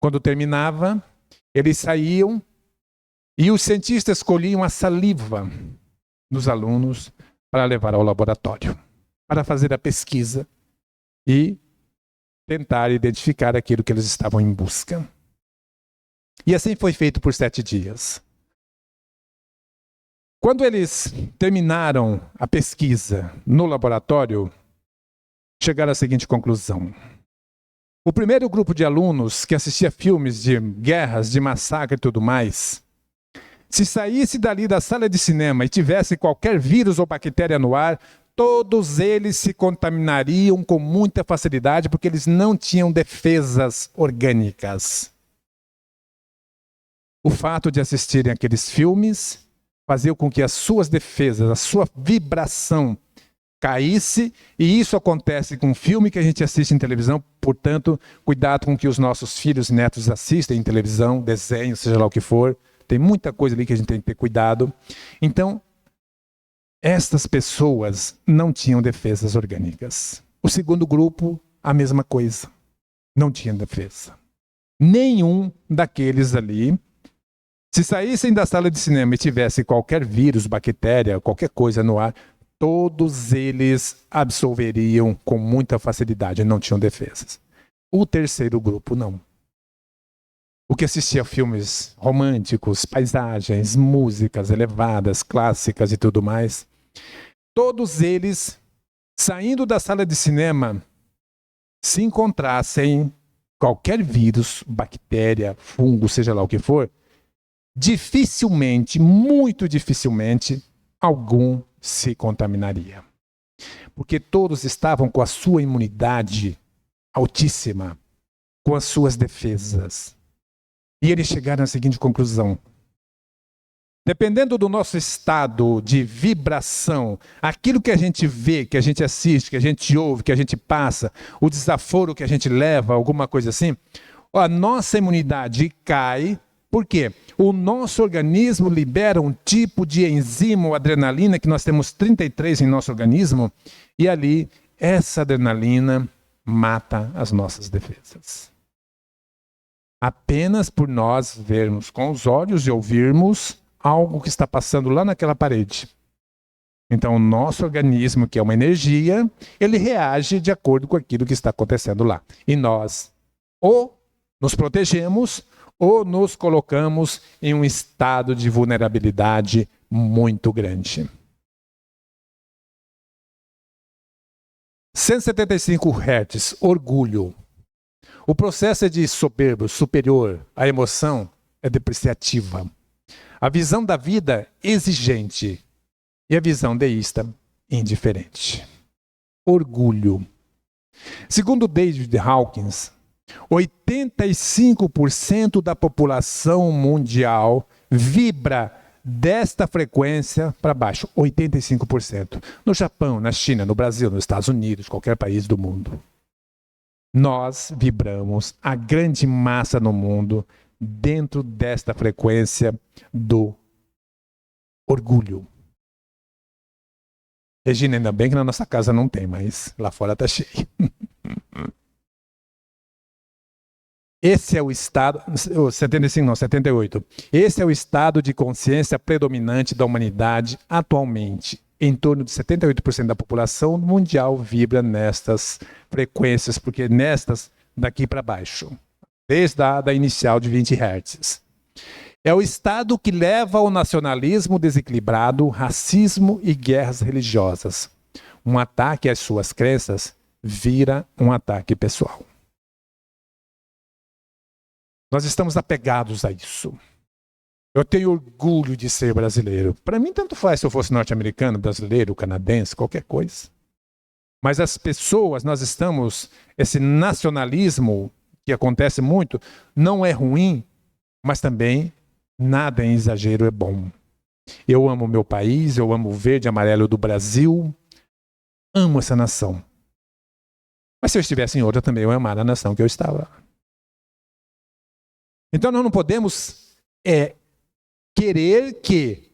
Quando terminava, eles saíam e os cientistas colhiam a saliva dos alunos para levar ao laboratório, para fazer a pesquisa e tentar identificar aquilo que eles estavam em busca. E assim foi feito por 7 dias. Quando eles terminaram a pesquisa no laboratório, chegaram à seguinte conclusão. O primeiro grupo de alunos que assistia filmes de guerras, de massacre e tudo mais, se saísse dali da sala de cinema e tivesse qualquer vírus ou bactéria no ar, todos eles se contaminariam com muita facilidade porque eles não tinham defesas orgânicas. O fato de assistirem aqueles filmes fazia com que as suas defesas, a sua vibração caísse, e isso acontece com um filme que a gente assiste em televisão. Portanto, cuidado com o que os nossos filhos e netos assistem em televisão, desenho, seja lá o que for. Tem muita coisa ali que a gente tem que ter cuidado. Então, estas pessoas não tinham defesas orgânicas. O segundo grupo, a mesma coisa. Não tinha defesa. Nenhum daqueles ali, se saíssem da sala de cinema e tivesse qualquer vírus, bactéria, qualquer coisa no ar, todos eles absolveriam com muita facilidade, não tinham defesas. O terceiro grupo, não. O que assistia a filmes românticos, paisagens, músicas elevadas, clássicas e tudo mais, todos eles, saindo da sala de cinema, se encontrassem qualquer vírus, bactéria, fungo, seja lá o que for, dificilmente, muito dificilmente, algum se contaminaria. Porque todos estavam com a sua imunidade altíssima, com as suas defesas. E eles chegaram à seguinte conclusão. Dependendo do nosso estado de vibração, aquilo que a gente vê, que a gente assiste, que a gente ouve, que a gente passa, o desaforo que a gente leva, alguma coisa assim, a nossa imunidade cai. Por quê? O nosso organismo libera um tipo de enzima, ou adrenalina, que nós temos 33 em nosso organismo, e ali, essa adrenalina mata as nossas defesas. Apenas por nós vermos com os olhos e ouvirmos algo que está passando lá naquela parede. Então, o nosso organismo, que é uma energia, ele reage de acordo com aquilo que está acontecendo lá. E nós ou nos protegemos, ou nos colocamos em um estado de vulnerabilidade muito grande. 175 Hz, orgulho. O processo é de soberbo, superior. A emoção é depreciativa. A visão da vida, exigente. E a visão deísta, indiferente. Orgulho. Segundo David Hawkins, 85% da população mundial vibra desta frequência para baixo. 85%. No Japão, na China, no Brasil, nos Estados Unidos, qualquer país do mundo. Nós vibramos, a grande massa no mundo, dentro desta frequência do orgulho. Regina, ainda bem que na nossa casa não tem, mas lá fora está cheio. Esse é o estado, 75 não, 78. Esse é o estado de consciência predominante da humanidade atualmente. Em torno de 78% da população mundial vibra nestas frequências, porque nestas daqui para baixo, desde a da inicial de 20 Hz. É o estado que leva ao nacionalismo desequilibrado, racismo e guerras religiosas. Um ataque às suas crenças vira um ataque pessoal. Nós estamos apegados a isso. Eu tenho orgulho de ser brasileiro. Para mim, tanto faz se eu fosse norte-americano, brasileiro, canadense, qualquer coisa. Mas as pessoas, nós estamos... Esse nacionalismo, que acontece muito, não é ruim, mas também nada em exagero é bom. Eu amo o meu país, eu amo o verde e amarelo do Brasil, amo essa nação. Mas se eu estivesse em outra também, eu ia amar a nação que eu estava. Então nós não podemos querer que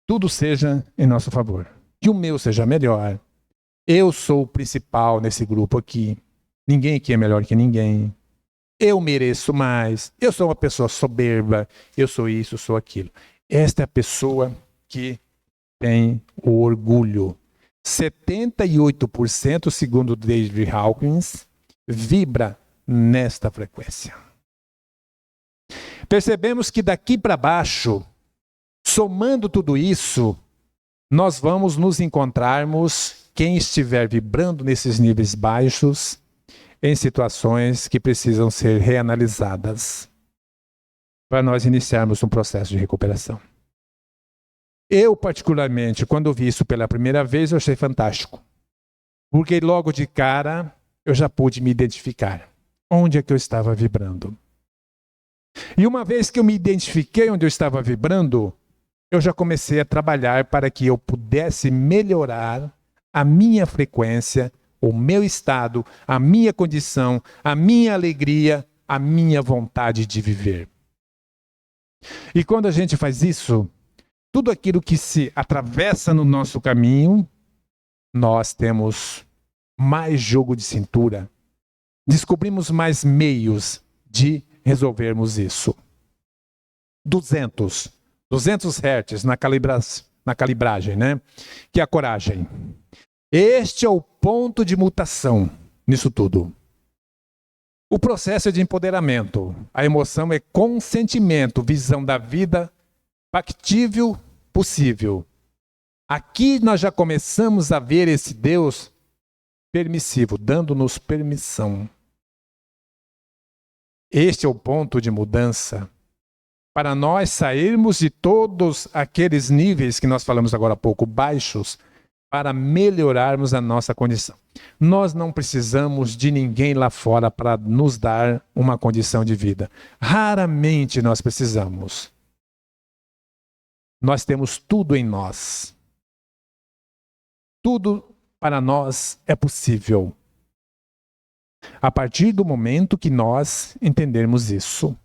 tudo seja em nosso favor. Que o meu seja melhor. Eu sou o principal nesse grupo aqui. Ninguém aqui é melhor que ninguém. Eu mereço mais. Eu sou uma pessoa soberba. Eu sou isso, eu sou aquilo. Esta é a pessoa que tem o orgulho. 78%, segundo David Hawkins, vibra nesta frequência. Percebemos que daqui para baixo, somando tudo isso, nós vamos nos encontrarmos, quem estiver vibrando nesses níveis baixos, em situações que precisam ser reanalisadas para nós iniciarmos um processo de recuperação. Eu, particularmente, quando vi isso pela primeira vez, eu achei fantástico. Porque logo de cara, eu já pude me identificar. Onde é que eu estava vibrando? E uma vez que eu me identifiquei onde eu estava vibrando, eu já comecei a trabalhar para que eu pudesse melhorar a minha frequência, o meu estado, a minha condição, a minha alegria, a minha vontade de viver. E quando a gente faz isso, tudo aquilo que se atravessa no nosso caminho, nós temos mais jogo de cintura. Descobrimos mais meios de resolvermos isso. 200 Hz na calibragem, né? Que é a coragem. Este é o ponto de mutação nisso tudo. O processo é de empoderamento. A emoção é consentimento, visão da vida factível, possível. Aqui nós já começamos a ver esse Deus permissivo, dando-nos permissão. Este é o ponto de mudança para nós sairmos de todos aqueles níveis que nós falamos agora há pouco, baixos, para melhorarmos a nossa condição. Nós não precisamos de ninguém lá fora para nos dar uma condição de vida. Raramente nós precisamos. Nós temos tudo em nós. Tudo para nós é possível. A partir do momento que nós entendermos isso,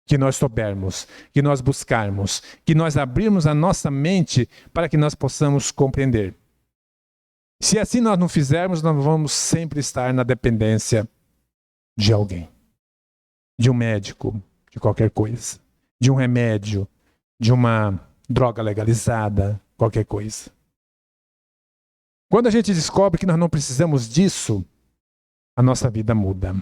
que nós soubermos, que nós buscarmos, que nós abrirmos a nossa mente para que nós possamos compreender. Se assim nós não fizermos, nós vamos sempre estar na dependência de alguém. De um médico, de qualquer coisa. De um remédio, de uma droga legalizada, qualquer coisa. Quando a gente descobre que nós não precisamos disso, a nossa vida muda.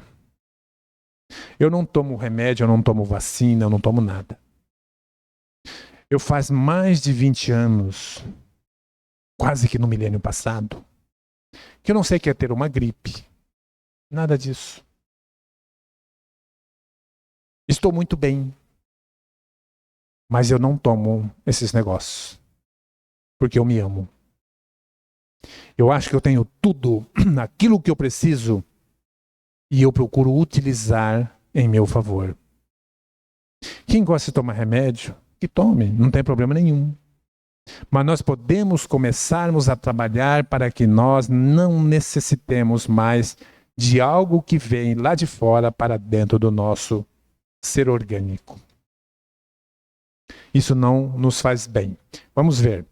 Eu não tomo remédio, eu não tomo vacina, eu não tomo nada. Eu faz mais de 20 anos, quase que no milênio passado, que eu não sei o que é ter uma gripe. Nada disso. Estou muito bem. Mas eu não tomo esses negócios. Porque eu me amo. Eu acho que eu tenho tudo, aquilo que eu preciso, e eu procuro utilizar em meu favor. Quem gosta de tomar remédio, que tome, não tem problema nenhum. Mas nós podemos começarmos a trabalhar para que nós não necessitemos mais de algo que vem lá de fora para dentro do nosso ser orgânico. Isso não nos faz bem. Vamos ver.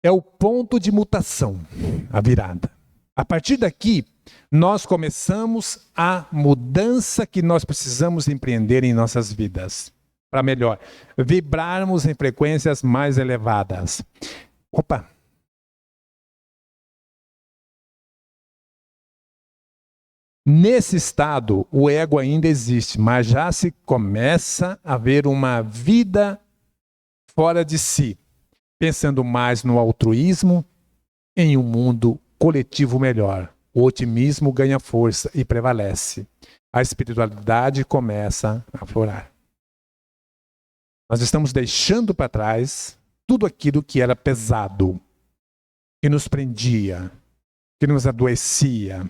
É o ponto de mutação, a virada. A partir daqui, nós começamos a mudança que nós precisamos empreender em nossas vidas. Para melhor, vibrarmos em frequências mais elevadas. Opa! Nesse estado, o ego ainda existe, mas já se começa a ver uma vida fora de si, pensando mais no altruísmo, em um mundo coletivo melhor. O otimismo ganha força e prevalece. A espiritualidade começa a aflorar. Nós estamos deixando para trás tudo aquilo que era pesado, que nos prendia, que nos adoecia,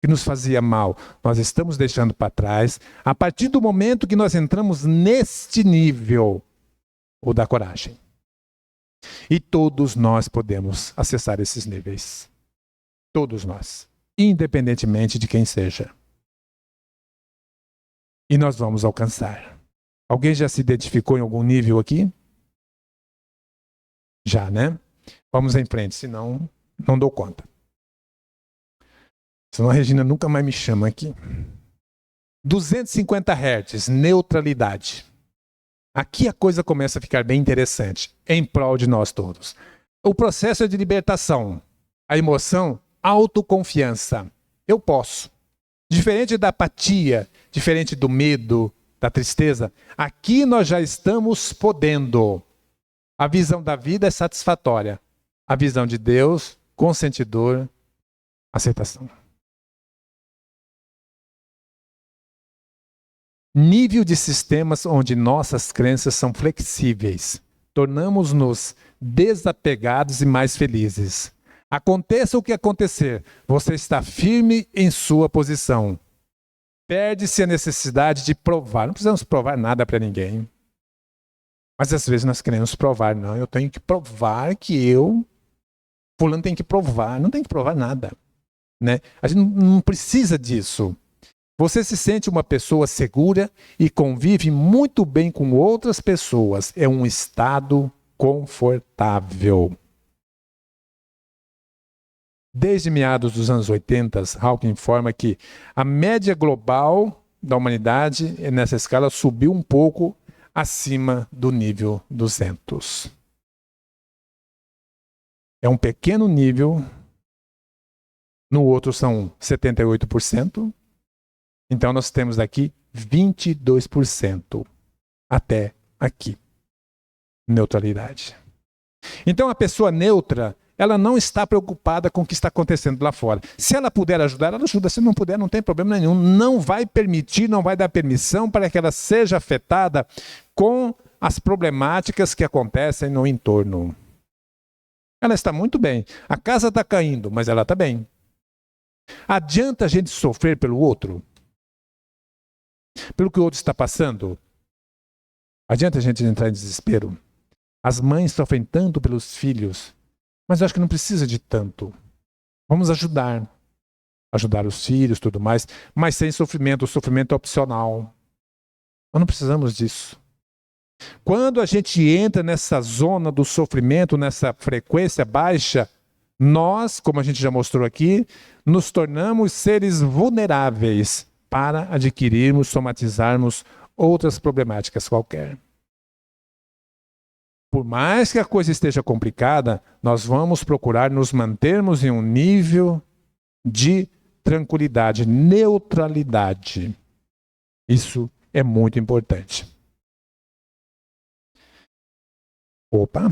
que nos fazia mal. Nós estamos deixando para trás. A partir do momento que nós entramos neste nível, ou da coragem. E todos nós podemos acessar esses níveis. Todos nós, independentemente de quem seja. E nós vamos alcançar. Alguém já se identificou em algum nível aqui? Já, né? Vamos em frente, senão não dou conta. Senão a Regina nunca mais me chama aqui. 250 Hz, neutralidade. Aqui a coisa começa a ficar bem interessante, em prol de nós todos. O processo é de libertação. A emoção, autoconfiança. Eu posso. Diferente da apatia, diferente do medo, da tristeza, aqui nós já estamos podendo. A visão da vida é satisfatória. A visão de Deus, consentidor, aceitação. Nível de sistemas onde nossas crenças são flexíveis. Tornamos-nos desapegados e mais felizes. Aconteça o que acontecer, você está firme em sua posição. Perde-se a necessidade de provar. Não precisamos provar nada para ninguém. Mas às vezes nós queremos provar. Não, eu tenho que provar que eu... Fulano tem que provar. Não tem que provar nada. Né? A gente não precisa disso. Você se sente uma pessoa segura e convive muito bem com outras pessoas. É um estado confortável. Desde meados dos anos 80, Hawking informa que a média global da humanidade, nessa escala, subiu um pouco acima do nível 200. É um pequeno nível. No outro são 78%. Então, nós temos aqui 22% até aqui. Neutralidade. Então, a pessoa neutra, ela não está preocupada com o que está acontecendo lá fora. Se ela puder ajudar, ela ajuda. Se não puder, não tem problema nenhum. Não vai permitir, não vai dar permissão para que ela seja afetada com as problemáticas que acontecem no entorno. Ela está muito bem. A casa está caindo, mas ela está bem. Adianta a gente sofrer pelo outro? Pelo que o outro está passando? Adianta a gente entrar em desespero? As mães sofrem tanto pelos filhos, mas eu acho que não precisa de tanto. Vamos ajudar. Ajudar os filhos, tudo mais, mas sem sofrimento. O sofrimento é opcional. Nós não precisamos disso. Quando a gente entra nessa zona do sofrimento, nessa frequência baixa, nós, como a gente já mostrou aqui, nos tornamos seres vulneráveis para adquirirmos, somatizarmos outras problemáticas qualquer. Por mais que a coisa esteja complicada, nós vamos procurar nos mantermos em um nível de tranquilidade, neutralidade. Isso é muito importante. Opa!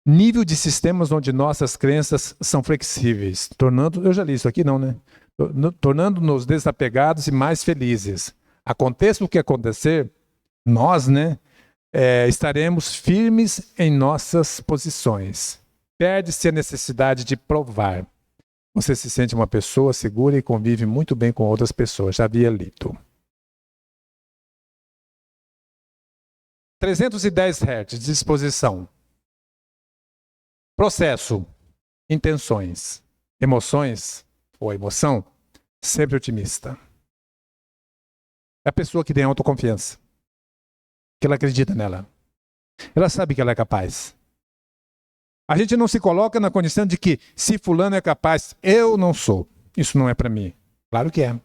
Nível de sistemas onde nossas crenças são flexíveis, eu já li isso aqui, não, né? Tornando-nos desapegados e mais felizes. Aconteça o que acontecer, nós, né, estaremos firmes em nossas posições. Perde-se a necessidade de provar. Você se sente uma pessoa segura e convive muito bem com outras pessoas. Já havia lido. 310 Hz, disposição. Processo, intenções, emoções ou emoção, sempre otimista. É a pessoa que tem autoconfiança, que ela acredita nela. Ela sabe que ela é capaz. A gente não se coloca na condição de que se fulano é capaz, eu não sou. Isso não é para mim. Claro que é.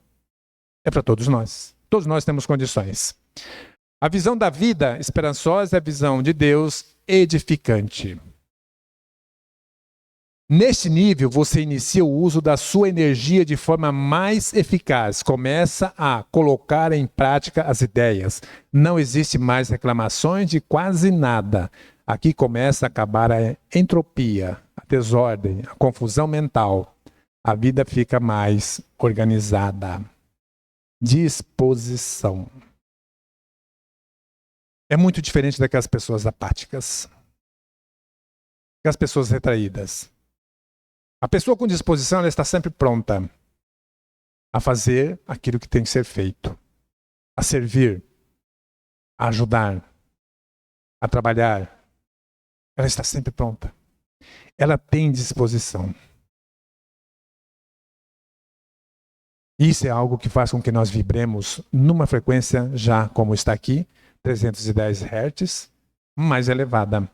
É para todos nós. Todos nós temos condições. A visão da vida esperançosa é a visão de Deus edificante. Neste nível, você inicia o uso da sua energia de forma mais eficaz. Começa a colocar em prática as ideias. Não existe mais reclamações de quase nada. Aqui começa a acabar a entropia, a desordem, a confusão mental. A vida fica mais organizada. Disposição. É muito diferente daquelas pessoas apáticas. Aquelas pessoas retraídas. A pessoa com disposição, ela está sempre pronta a fazer aquilo que tem que ser feito, a servir, a ajudar, a trabalhar. Ela está sempre pronta. Ela tem disposição. Isso é algo que faz com que nós vibremos numa frequência já, como está aqui, 310 Hz, mais elevada.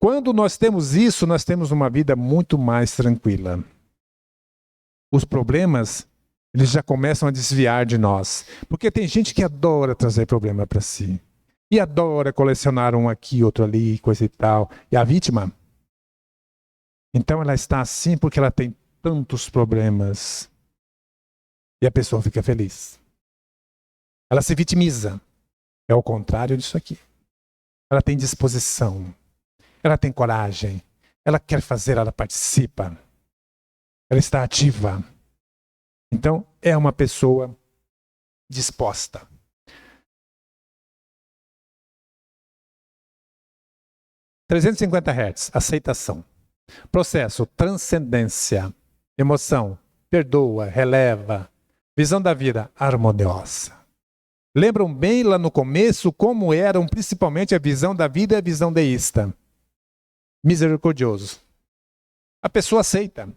Quando nós temos isso, nós temos uma vida muito mais tranquila. Os problemas, eles já começam a desviar de nós. Porque tem gente que adora trazer problema para si. E adora colecionar um aqui, outro ali, coisa e tal. E a vítima? Então ela está assim porque ela tem tantos problemas. E a pessoa fica feliz. Ela se vitimiza. É o contrário disso aqui. Ela tem disposição. Ela tem coragem. Ela quer fazer, ela participa. Ela está ativa. Então, é uma pessoa disposta. ...350 Hz, aceitação. Processo, transcendência. Emoção, perdoa, releva. Visão da vida, harmoniosa. Lembram bem lá no começo como eram principalmente a visão da vida e a visão deísta? Misericordioso. A pessoa aceita.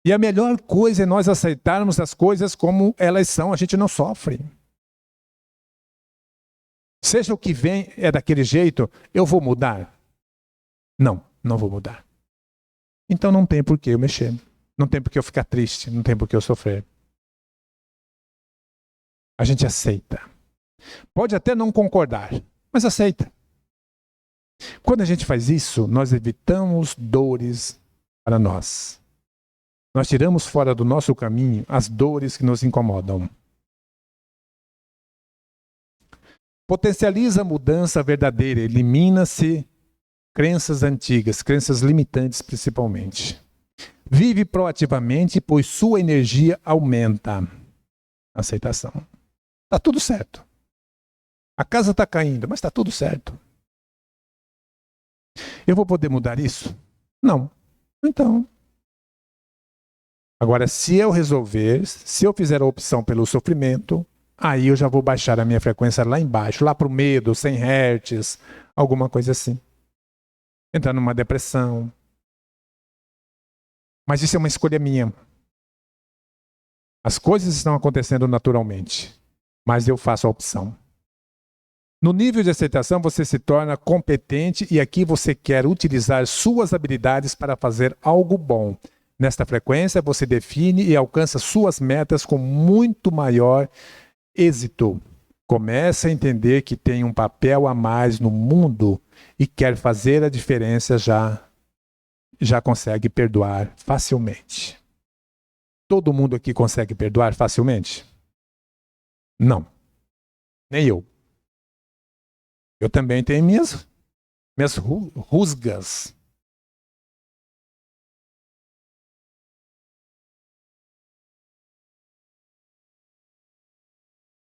E a melhor coisa é nós aceitarmos as coisas como elas são, a gente não sofre. Seja o que vem é daquele jeito, eu vou mudar? Não, não vou mudar. Então não tem por que eu mexer. Não tem por que eu ficar triste, não tem por que eu sofrer. A gente aceita. Pode até não concordar, mas aceita. Quando a gente faz isso, nós evitamos dores para nós. Nós tiramos fora do nosso caminho as dores que nos incomodam. Potencializa a mudança verdadeira, elimina-se crenças antigas, crenças limitantes principalmente. Vive proativamente, pois sua energia aumenta. Aceitação. Está tudo certo. A casa está caindo, mas está tudo certo. Eu vou poder mudar isso? Não. Então. Agora, se eu resolver, se eu fizer a opção pelo sofrimento, aí eu já vou baixar a minha frequência lá embaixo, lá para o medo, 100 Hz, alguma coisa assim. Entrar numa depressão. Mas isso é uma escolha minha. As coisas estão acontecendo naturalmente, mas eu faço a opção. No nível de aceitação, você se torna competente e aqui você quer utilizar suas habilidades para fazer algo bom. Nesta frequência, você define e alcança suas metas com muito maior êxito. Começa a entender que tem um papel a mais no mundo e quer fazer a diferença já consegue perdoar facilmente. Todo mundo aqui consegue perdoar facilmente? Não. Nem eu. Eu também tenho minhas rusgas.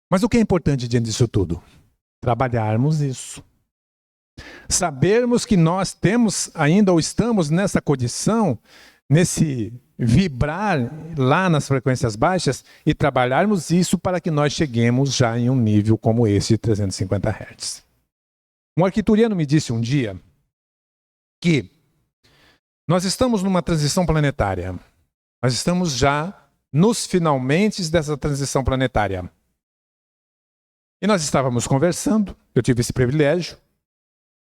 Mas o que é importante diante disso tudo? Trabalharmos isso. Sabermos que nós temos ainda ou estamos nessa condição, nesse vibrar lá nas frequências baixas e trabalharmos isso para que nós cheguemos já em um nível como esse de 350 Hz. Um arquituriano me disse um dia que nós estamos numa transição planetária. Nós estamos já nos finalmente dessa transição planetária. E nós estávamos conversando, eu tive esse privilégio,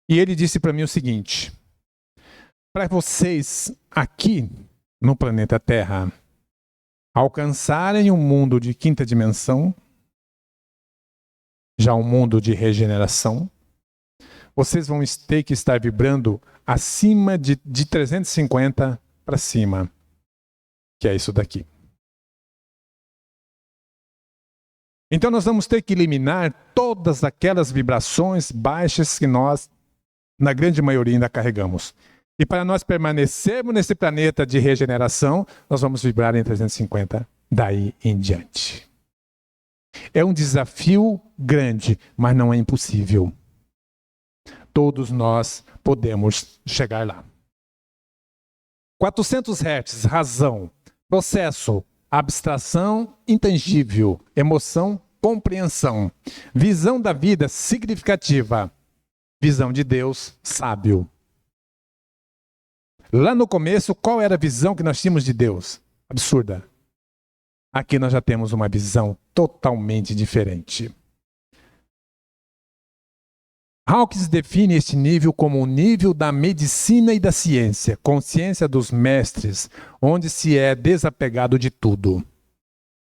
e ele disse para mim o seguinte: para vocês aqui no planeta Terra alcançarem um mundo de quinta dimensão, já um mundo de regeneração, vocês vão ter que estar vibrando acima de 350 para cima, que é isso daqui. Então nós vamos ter que eliminar todas aquelas vibrações baixas que nós, na grande maioria, ainda carregamos. E para nós permanecermos nesse planeta de regeneração, nós vamos vibrar em 350 daí em diante. É um desafio grande, mas não é impossível. Todos nós podemos chegar lá. 400 Hz, razão, processo, abstração intangível, emoção compreensão. Visão da vida significativa. Visão de Deus sábio. Lá no começo, qual era a visão que nós tínhamos de Deus? Absurda. Aqui nós já temos uma visão totalmente diferente. Hawkins define este nível como o nível da medicina e da ciência, consciência dos mestres, onde se é desapegado de tudo.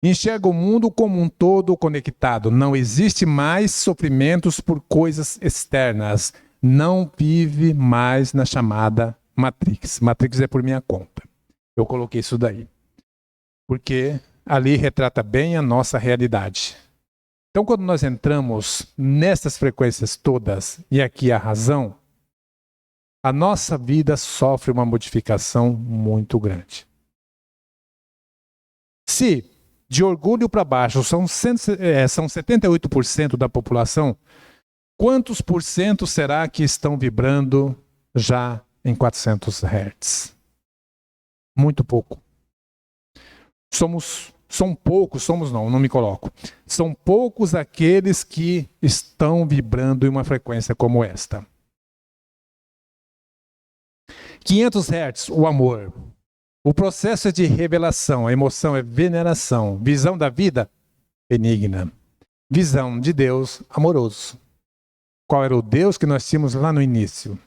Enxerga o mundo como um todo conectado. Não existe mais sofrimentos por coisas externas. Não vive mais na chamada Matrix. Matrix é por minha conta. Eu coloquei isso daí. Porque ali retrata bem a nossa realidade. Então, quando nós entramos nessas frequências todas, e aqui a razão, a nossa vida sofre uma modificação muito grande. Se de orgulho para baixo são 78% da população, quantos por cento será que estão vibrando já em 400 Hz? Muito pouco. São poucos, não me coloco. São poucos aqueles que estão vibrando em uma frequência como esta. 500 Hz, o amor. O processo é de revelação, a emoção é veneração. Visão da vida, benigna. Visão de Deus, amoroso. Qual era o Deus que nós tínhamos lá no início?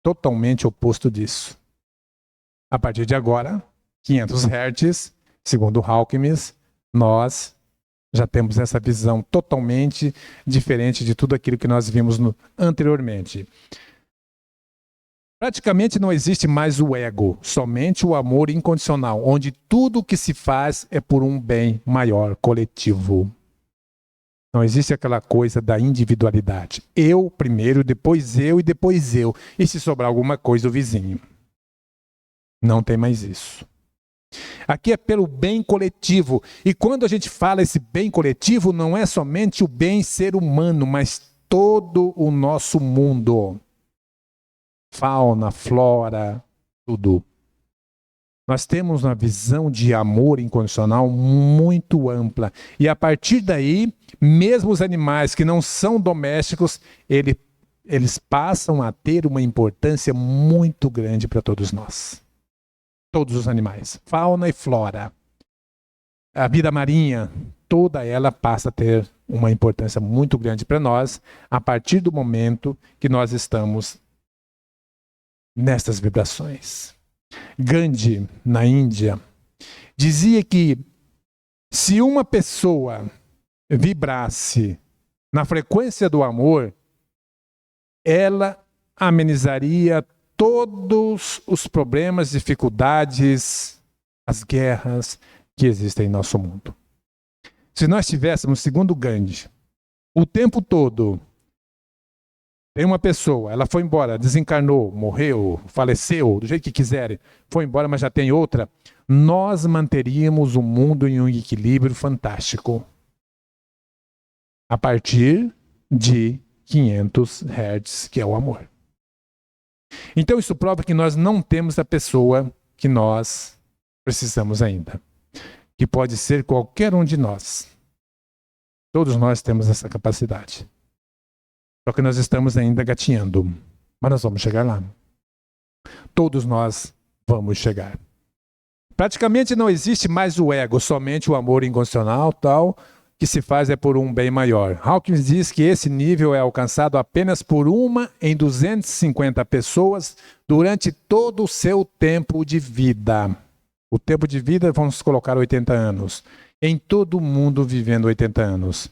Totalmente oposto disso. A partir de agora, 500 Hz, segundo Hawkins, nós já temos essa visão totalmente diferente de tudo aquilo que nós vimos anteriormente. Praticamente não existe mais o ego, somente o amor incondicional, onde tudo o que se faz é por um bem maior, coletivo. Não existe aquela coisa da individualidade. Eu primeiro, depois eu e depois eu. E se sobrar alguma coisa, o vizinho. Não tem mais isso. Aqui é pelo bem coletivo. E quando a gente fala esse bem coletivo, não é somente o bem ser humano, mas todo o nosso mundo. Fauna, flora, tudo. Nós temos uma visão de amor incondicional muito ampla. E a partir daí, mesmo os animais que não são domésticos, eles passam a ter uma importância muito grande para todos nós. Todos os animais, fauna e flora. A vida marinha, toda ela passa a ter uma importância muito grande para nós, a partir do momento que nós estamos nestas vibrações. Gandhi, na Índia, dizia que se uma pessoa vibrasse na frequência do amor, ela amenizaria todos os problemas, dificuldades, as guerras que existem em nosso mundo. Se nós tivéssemos, segundo Gandhi, o tempo todo, tem uma pessoa, ela foi embora, desencarnou, morreu, faleceu, do jeito que quiserem, foi embora, mas já tem outra, nós manteríamos o mundo em um equilíbrio fantástico. A partir de 500 Hz, que é o amor. Então isso prova que nós não temos a pessoa que nós precisamos ainda. Que pode ser qualquer um de nós. Todos nós temos essa capacidade. Só que nós estamos ainda gatinhando. Mas nós vamos chegar lá. Todos nós vamos chegar. Praticamente não existe mais o ego, somente o amor incondicional, tal, que se faz é por um bem maior. Hawkins diz que esse nível é alcançado apenas por 1 em 250 pessoas durante todo o seu tempo de vida. O tempo de vida, vamos colocar 80 anos. Em todo mundo vivendo 80 anos.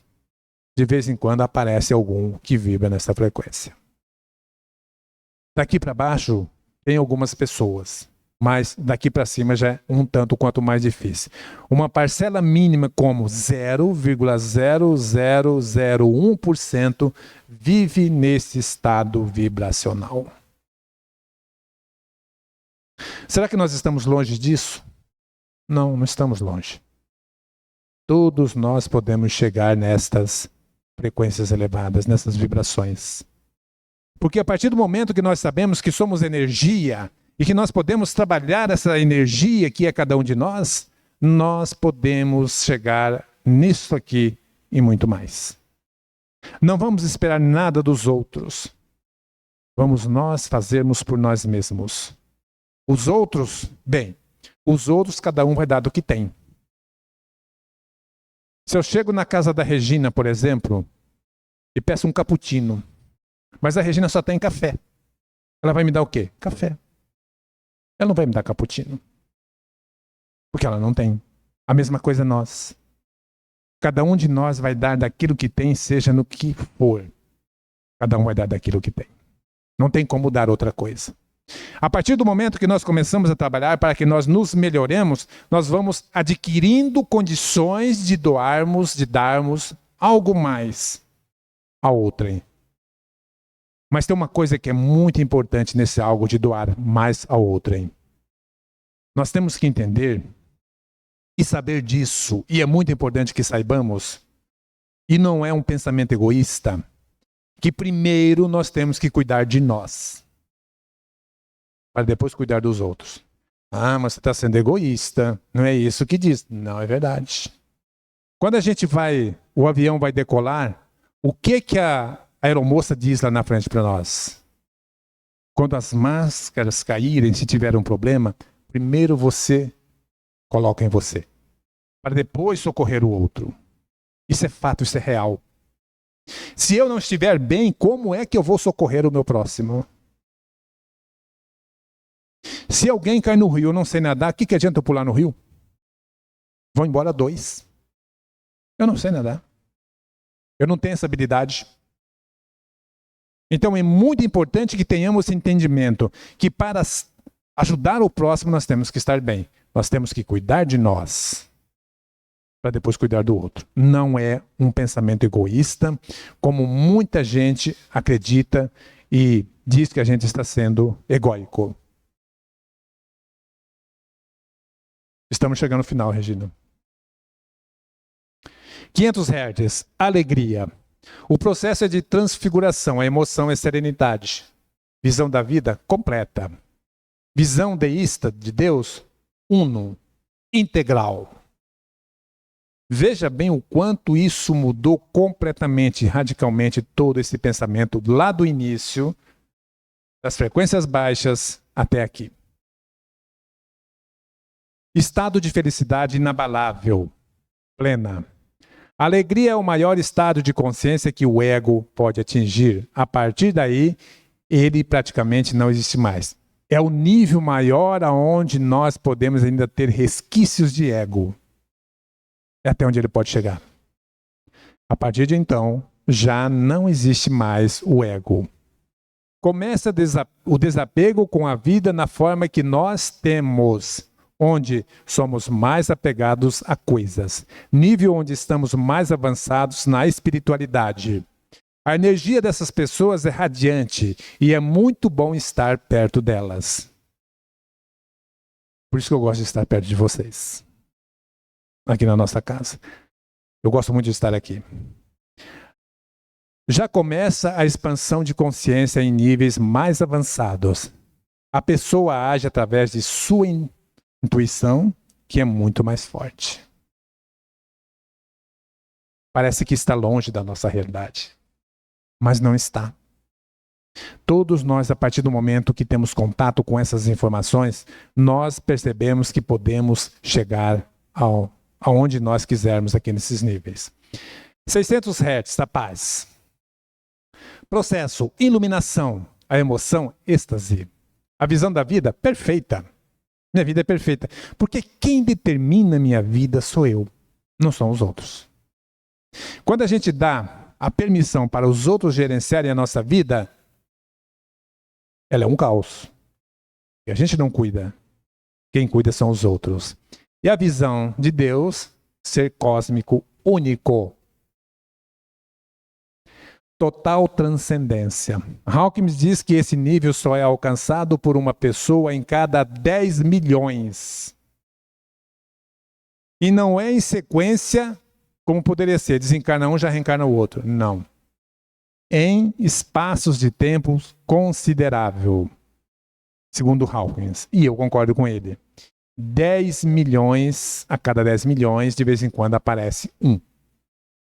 De vez em quando aparece algum que vibra nessa frequência. Daqui para baixo tem algumas pessoas. Mas daqui para cima já é um tanto quanto mais difícil. Uma parcela mínima como 0,0001% vive nesse estado vibracional. Será que nós estamos longe disso? Não, não estamos longe. Todos nós podemos chegar nestas frequências elevadas, nessas vibrações. Porque a partir do momento que nós sabemos que somos energia, e que nós podemos trabalhar essa energia que é cada um de nós, nós podemos chegar nisso aqui e muito mais. Não vamos esperar nada dos outros. Vamos nós fazermos por nós mesmos. Os outros, bem, os outros cada um vai dar do que tem. Se eu chego na casa da Regina, por exemplo, e peço um cappuccino, mas a Regina só tem café, ela vai me dar o quê? Café. Ela não vai me dar cappuccino, porque ela não tem. A mesma coisa nós. Cada um de nós vai dar daquilo que tem, seja no que for. Cada um vai dar daquilo que tem. Não tem como dar outra coisa. A partir do momento que nós começamos a trabalhar para que nós nos melhoremos, nós vamos adquirindo condições de doarmos, de darmos algo mais a outrem. Mas tem uma coisa que é muito importante nesse algo de doar mais a outrem. Nós temos que entender e saber disso, e é muito importante que saibamos, e não é um pensamento egoísta, que primeiro nós temos que cuidar de nós, para depois cuidar dos outros. Ah, mas você está sendo egoísta, não é isso que diz. Não, é verdade. Quando a gente o avião vai decolar, o que a aeromoça diz lá na frente para nós? Quando as máscaras caírem, se tiver um problema, primeiro você coloca em você, para depois socorrer o outro. Isso é fato, isso é real. Se eu não estiver bem, como é que eu vou socorrer o meu próximo? Se alguém cai no rio e eu não sei nadar, o que adianta eu pular no rio? Vão embora 2. Eu não sei nadar. Eu não tenho essa habilidade. Então é muito importante que tenhamos esse entendimento que para ajudar o próximo nós temos que estar bem. Nós temos que cuidar de nós para depois cuidar do outro. Não é um pensamento egoísta, como muita gente acredita e diz que a gente está sendo egóico. Estamos chegando no final, Regina. 500 Hz, alegria. O processo é de transfiguração, a emoção é serenidade. Visão da vida completa. Visão deísta de Deus, uno, integral. Veja bem o quanto isso mudou completamente, radicalmente, todo esse pensamento lá do início, das frequências baixas até aqui. Estado de felicidade inabalável, plena. A alegria é o maior estado de consciência que o ego pode atingir. A partir daí, ele praticamente não existe mais. É o nível maior aonde nós podemos ainda ter resquícios de ego. É até onde ele pode chegar. A partir de então, já não existe mais o ego. Começa o desapego com a vida na forma que nós temos, onde somos mais apegados a coisas. Nível onde estamos mais avançados na espiritualidade. A energia dessas pessoas é radiante e é muito bom estar perto delas. Por isso que eu gosto de estar perto de vocês. Aqui na nossa casa. Eu gosto muito de estar aqui. Já começa a expansão de consciência em níveis mais avançados. A pessoa age através de sua intuição, que é muito mais forte. Parece que está longe da nossa realidade. Mas não está. Todos nós, a partir do momento que temos contato com essas informações, nós percebemos que podemos chegar aonde nós quisermos aqui nesses níveis. 600 Hz, a paz. Processo, iluminação, a emoção, êxtase. A visão da vida, perfeita. Minha vida é perfeita. Porque quem determina minha vida sou eu, não são os outros. Quando a gente dá a permissão para os outros gerenciarem a nossa vida, ela é um caos. E a gente não cuida. Quem cuida são os outros. E a visão de Deus, ser cósmico único. Total transcendência. Hawkins diz que esse nível só é alcançado por uma pessoa em cada 10 milhões. E não é em sequência, como poderia ser, desencarna um, já reencarna o outro. Não. Em espaços de tempo considerável. Segundo Hawkins. E eu concordo com ele. 10 milhões, a cada 10 milhões, de vez em quando aparece um.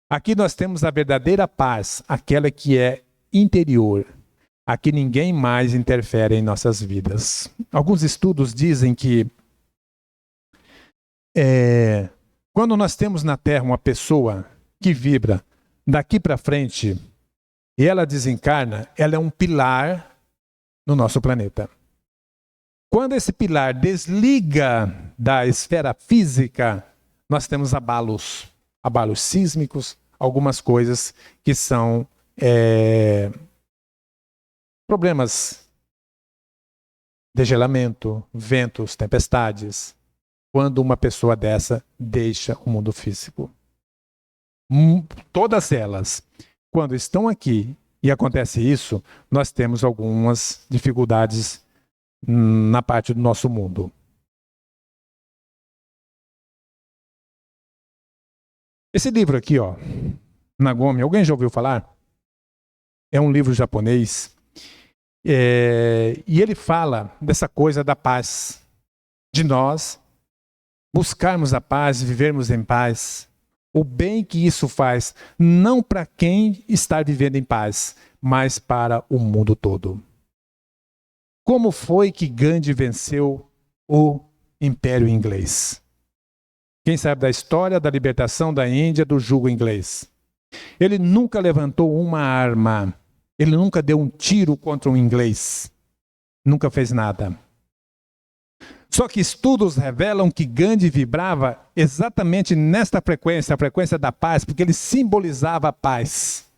Aqui nós temos a verdadeira paz, aquela que é interior. Aqui ninguém mais interfere em nossas vidas. Alguns estudos dizem que quando nós temos na Terra uma pessoa que vibra daqui para frente e ela desencarna, ela é um pilar no nosso planeta. Quando esse pilar desliga da esfera física, nós temos abalos sísmicos, algumas coisas que são problemas de gelamento, ventos, tempestades, quando uma pessoa dessa deixa o mundo físico. Todas elas, quando estão aqui e acontece isso, nós temos algumas dificuldades na parte do nosso mundo. Esse livro aqui, ó, Nagomi, alguém já ouviu falar? É um livro japonês. E ele fala dessa coisa da paz, de nós buscarmos a paz, vivermos em paz, o bem que isso faz, não para quem está vivendo em paz, mas para o mundo todo. Como foi que Gandhi venceu o Império Inglês? Quem sabe da história da libertação da Índia do jugo inglês? Ele nunca levantou uma arma. Ele nunca deu um tiro contra um inglês. Nunca fez nada. Só que estudos revelam que Gandhi vibrava exatamente nesta frequência, a frequência da paz, porque ele simbolizava a paz.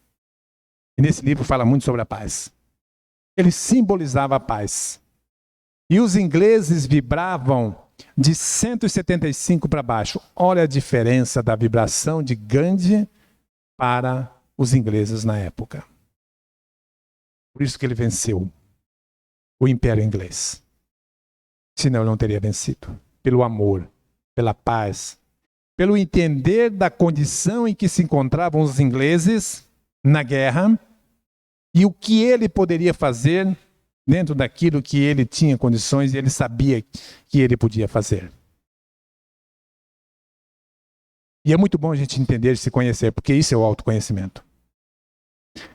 E nesse livro fala muito sobre a paz. Ele simbolizava a paz. E os ingleses vibravam de 175 para baixo. Olha a diferença da vibração de Gandhi para os ingleses na época. Por isso que ele venceu o Império Inglês. Senão ele não teria vencido. Pelo amor, pela paz, pelo entender da condição em que se encontravam os ingleses na guerra e o que ele poderia fazer dentro daquilo que ele tinha condições e ele sabia que ele podia fazer. E é muito bom a gente entender e se conhecer, porque isso é o autoconhecimento.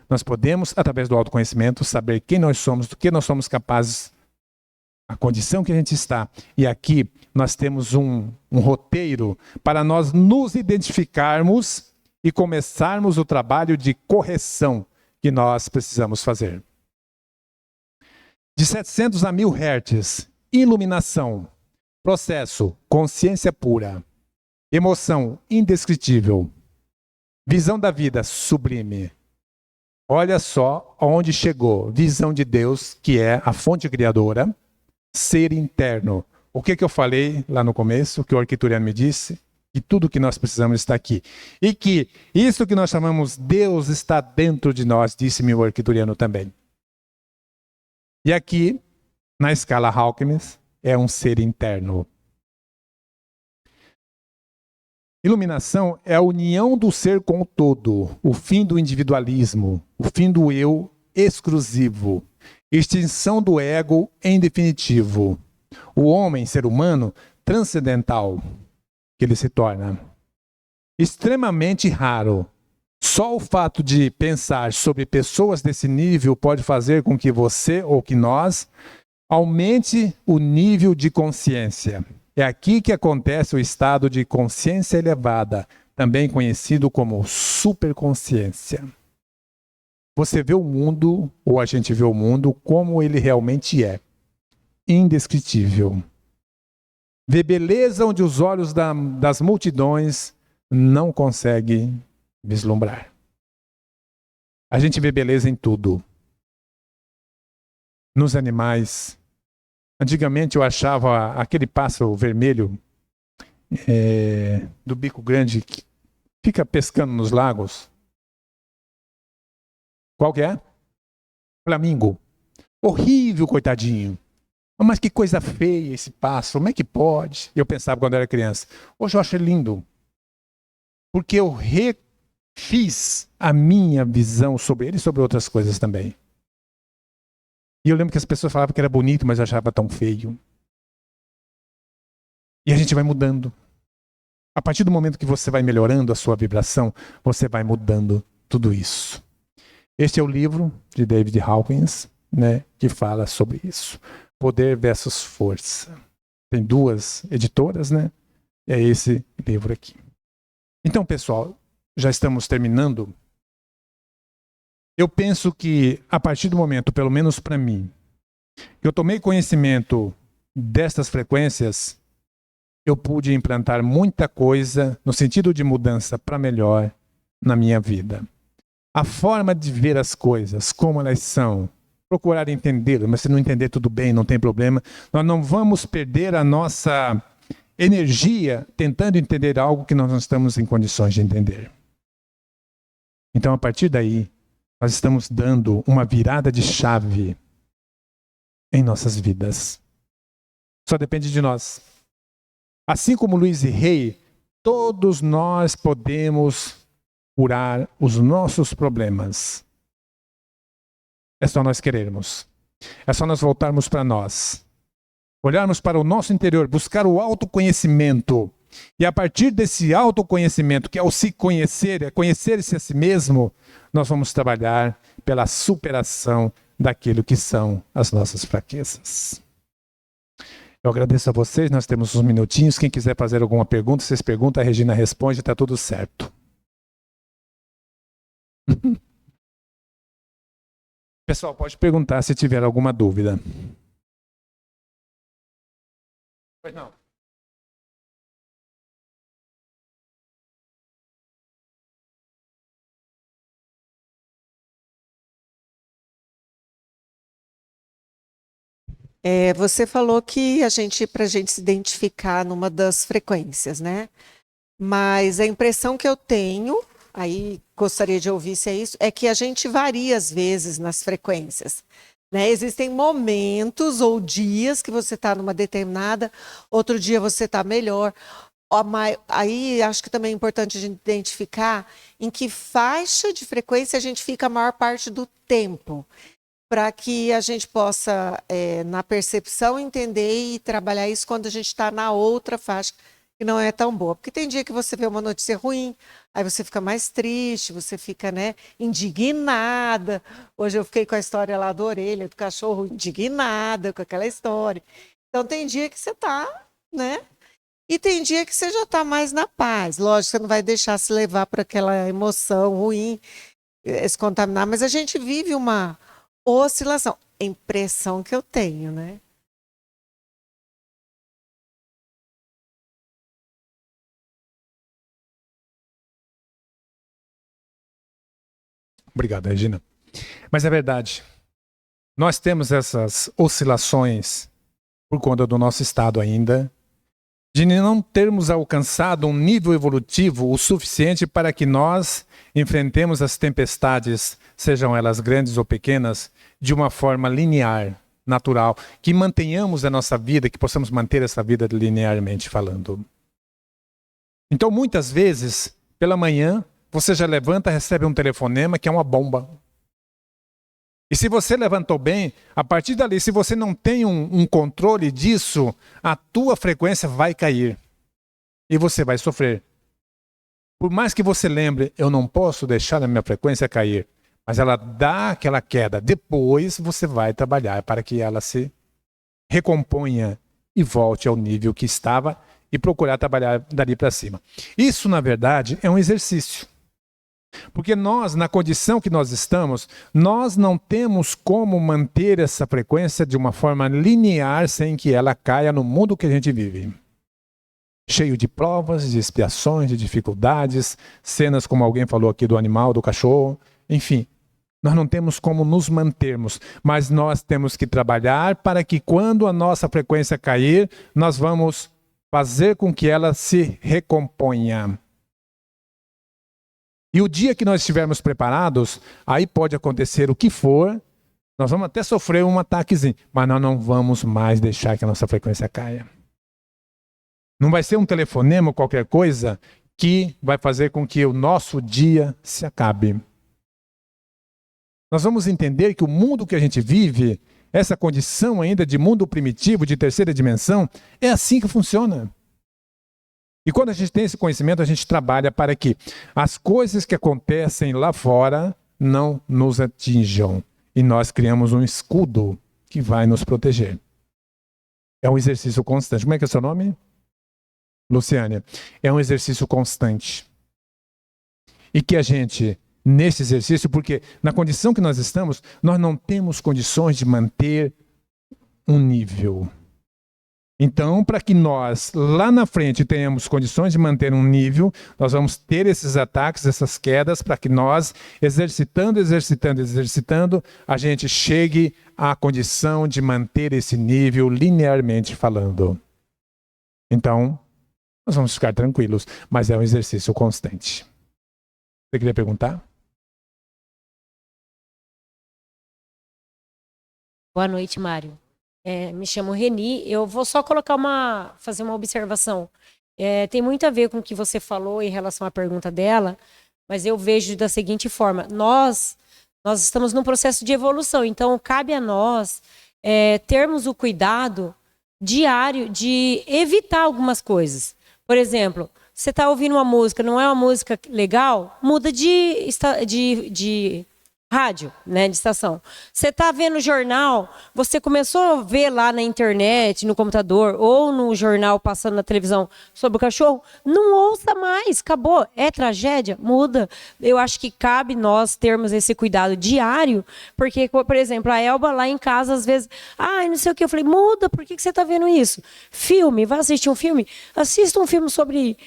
Nós podemos, através do autoconhecimento, saber quem nós somos, do que nós somos capazes, a condição que a gente está. E aqui nós temos um roteiro para nós nos identificarmos e começarmos o trabalho de correção que nós precisamos fazer. De 700 a 1000 Hz, iluminação, processo, consciência pura, emoção indescritível, visão da vida sublime. Olha só onde chegou, visão de Deus, que é a fonte criadora, ser interno. O que eu falei lá no começo, que o arquituriano me disse? Que tudo que nós precisamos está aqui. E que isso que nós chamamos Deus está dentro de nós, disse-me o arquituriano também. E aqui, na escala Hawkins, é um ser interno. Iluminação é a união do ser com o todo, o fim do individualismo, o fim do eu exclusivo, extinção do ego em definitivo. O homem, ser humano, transcendental, que ele se torna. Extremamente raro. Só o fato de pensar sobre pessoas desse nível pode fazer com que você ou que nós aumente o nível de consciência. É aqui que acontece o estado de consciência elevada, também conhecido como superconsciência. Você vê o mundo, ou a gente vê o mundo, como ele realmente é. Indescritível. Vê beleza onde os olhos das multidões não conseguem vislumbrar. A gente vê beleza em tudo. Nos animais. Antigamente eu achava aquele pássaro vermelho do bico grande que fica pescando nos lagos. Qual que é? Flamingo. Horrível, coitadinho. Mas que coisa feia esse pássaro, como é que pode? Eu pensava quando eu era criança. Hoje eu acho lindo. Porque eu refiz a minha visão sobre ele e sobre outras coisas também. E eu lembro que as pessoas falavam que era bonito, mas eu achava tão feio. E a gente vai mudando. A partir do momento que você vai melhorando a sua vibração, você vai mudando tudo isso. Este é o livro de David Hawkins, né, que fala sobre isso. Poder versus força. Tem 2 editoras, né? É esse livro aqui. Então, pessoal, já estamos terminando. Eu penso que, a partir do momento, pelo menos para mim, que eu tomei conhecimento destas frequências, eu pude implantar muita coisa no sentido de mudança para melhor na minha vida. A forma de ver as coisas, como elas são, procurar entendê-las, mas se não entender tudo bem, não tem problema. Nós não vamos perder a nossa energia tentando entender algo que nós não estamos em condições de entender. Então, a partir daí, nós estamos dando uma virada de chave em nossas vidas. Só depende de nós. Assim como Louise Hay, todos nós podemos curar os nossos problemas. É só nós querermos. É só nós voltarmos para nós. Olharmos para o nosso interior, buscar o autoconhecimento. E a partir desse autoconhecimento, que é o se conhecer, é conhecer-se a si mesmo, nós vamos trabalhar pela superação daquilo que são as nossas fraquezas. Eu agradeço a vocês, nós temos uns minutinhos. Quem quiser fazer alguma pergunta, vocês perguntam, a Regina responde, está tudo certo. Pessoal, pode perguntar se tiver alguma dúvida. Pois não. Você falou que para a gente se identificar numa das frequências, né? Mas a impressão que eu tenho, aí gostaria de ouvir se é isso, é que a gente varia às vezes nas frequências, né? Existem momentos ou dias que você está numa determinada, outro dia você está melhor. Aí acho que também é importante a gente identificar em que faixa de frequência a gente fica a maior parte do tempo, para que a gente possa, na percepção, entender e trabalhar isso quando a gente está na outra faixa, que não é tão boa. Porque tem dia que você vê uma notícia ruim, aí você fica mais triste, você fica, né, indignada. Hoje eu fiquei com a história lá da orelha do cachorro, indignada com aquela história. Então tem dia que você está, né? E tem dia que você já está mais na paz. Lógico, você não vai deixar se levar para aquela emoção ruim, se contaminar, mas a gente vive uma oscilação, impressão que eu tenho, né? Obrigado, Regina. Mas é verdade. Nós temos essas oscilações por conta do nosso estado ainda, de não termos alcançado um nível evolutivo o suficiente para que nós enfrentemos as tempestades, sejam elas grandes ou pequenas, de uma forma linear, natural, que mantenhamos a nossa vida, que possamos manter essa vida linearmente falando. Então, muitas vezes, pela manhã, você já levanta, recebe um telefonema que é uma bomba. E se você levantou bem, a partir dali, se você não tem um controle disso, a tua frequência vai cair. E você vai sofrer. Por mais que você lembre, eu não posso deixar a minha frequência cair, mas ela dá aquela queda. Depois você vai trabalhar para que ela se recomponha e volte ao nível que estava e procurar trabalhar dali para cima. Isso, na verdade, é um exercício. Porque nós, na condição que nós estamos, nós não temos como manter essa frequência de uma forma linear sem que ela caia no mundo que a gente vive. Cheio de provas, de expiações, de dificuldades, cenas como alguém falou aqui do animal, do cachorro, enfim. Nós não temos como nos mantermos, mas nós temos que trabalhar para que quando a nossa frequência cair, nós vamos fazer com que ela se recomponha. E o dia que nós estivermos preparados, aí pode acontecer o que for, nós vamos até sofrer um ataquezinho, mas nós não vamos mais deixar que a nossa frequência caia. Não vai ser um telefonema ou qualquer coisa que vai fazer com que o nosso dia se acabe. Nós vamos entender que o mundo que a gente vive, essa condição ainda de mundo primitivo, de terceira dimensão, é assim que funciona. E quando a gente tem esse conhecimento, a gente trabalha para que as coisas que acontecem lá fora não nos atinjam. E nós criamos um escudo que vai nos proteger. É um exercício constante. Como é que é o seu nome? Luciane. É um exercício constante. E que a gente, nesse exercício, porque na condição que nós estamos, nós não temos condições de manter um nível. Então, para que nós, lá na frente, tenhamos condições de manter um nível, nós vamos ter esses ataques, essas quedas, para que nós, exercitando, a gente chegue à condição de manter esse nível linearmente falando. Então, nós vamos ficar tranquilos, mas é um exercício constante. Você queria perguntar? Boa noite, Mário. Me chamo Reni. Eu vou só fazer uma observação. Tem muito a ver com o que você falou em relação à pergunta dela, mas eu vejo da seguinte forma: nós estamos num processo de evolução, então cabe a nós termos o cuidado diário de evitar algumas coisas. Por exemplo, você está ouvindo uma música, não é uma música legal, muda de rádio, né, de estação. Você está vendo o jornal, você começou a ver lá na internet, no computador, ou no jornal passando na televisão sobre o cachorro, não ouça mais, acabou. É tragédia? Muda. Eu acho que cabe nós termos esse cuidado diário, porque, por exemplo, a Elba lá em casa, às vezes, não sei o que, eu falei, muda, por que você está vendo isso? Filme, vai assistir um filme? Assista um filme sobre...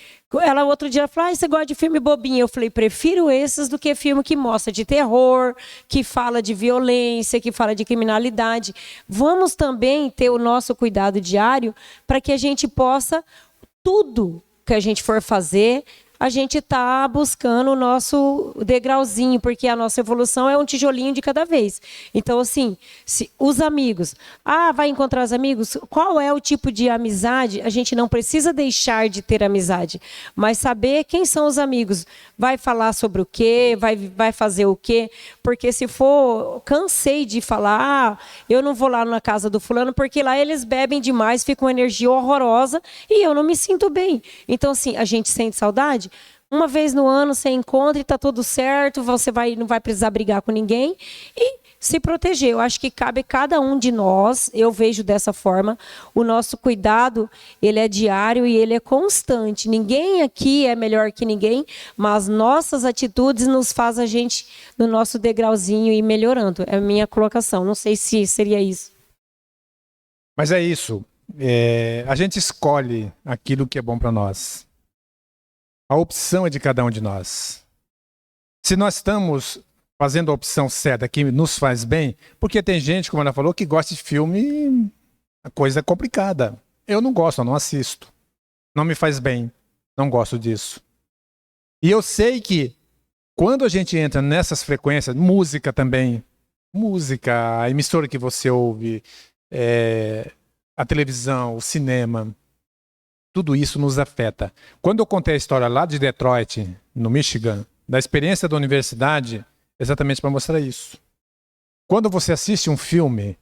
Ela outro dia falou, você gosta de filme bobinho? Eu falei, prefiro esses do que filme que mostra de terror, que fala de violência, que fala de criminalidade. Vamos também ter o nosso cuidado diário para que a gente possa, tudo que a gente for fazer, a gente está buscando o nosso degrauzinho, porque a nossa evolução é um tijolinho de cada vez. Então, assim, os amigos... vai encontrar os amigos? Qual é o tipo de amizade? A gente não precisa deixar de ter amizade, mas saber quem são os amigos. Vai falar sobre o quê? Vai fazer o quê? Porque se for... Cansei de falar, eu não vou lá na casa do fulano, porque lá eles bebem demais, fica uma energia horrorosa e eu não me sinto bem. Então, assim, a gente sente saudade. Uma vez no ano você encontra e está tudo certo, você não vai precisar brigar com ninguém e se proteger. Eu acho que cabe a cada um de nós, eu vejo dessa forma, o nosso cuidado, ele é diário e ele é constante. Ninguém aqui é melhor que ninguém, mas nossas atitudes nos faz a gente, no nosso degrauzinho, ir melhorando. É a minha colocação, não sei se seria isso. Mas é isso. A gente escolhe aquilo que é bom para nós. A opção é de cada um de nós. Se nós estamos fazendo a opção certa que nos faz bem, porque tem gente, como ela falou, que gosta de filme, a coisa é complicada. Eu não gosto, eu não assisto. Não me faz bem. Não gosto disso. E eu sei que quando a gente entra nessas frequências, música também, música, a emissora que você ouve, a televisão, o cinema, tudo isso nos afeta. Quando eu contei a história lá de Detroit, no Michigan, da experiência da universidade, exatamente para mostrar isso. Quando você assiste um filme,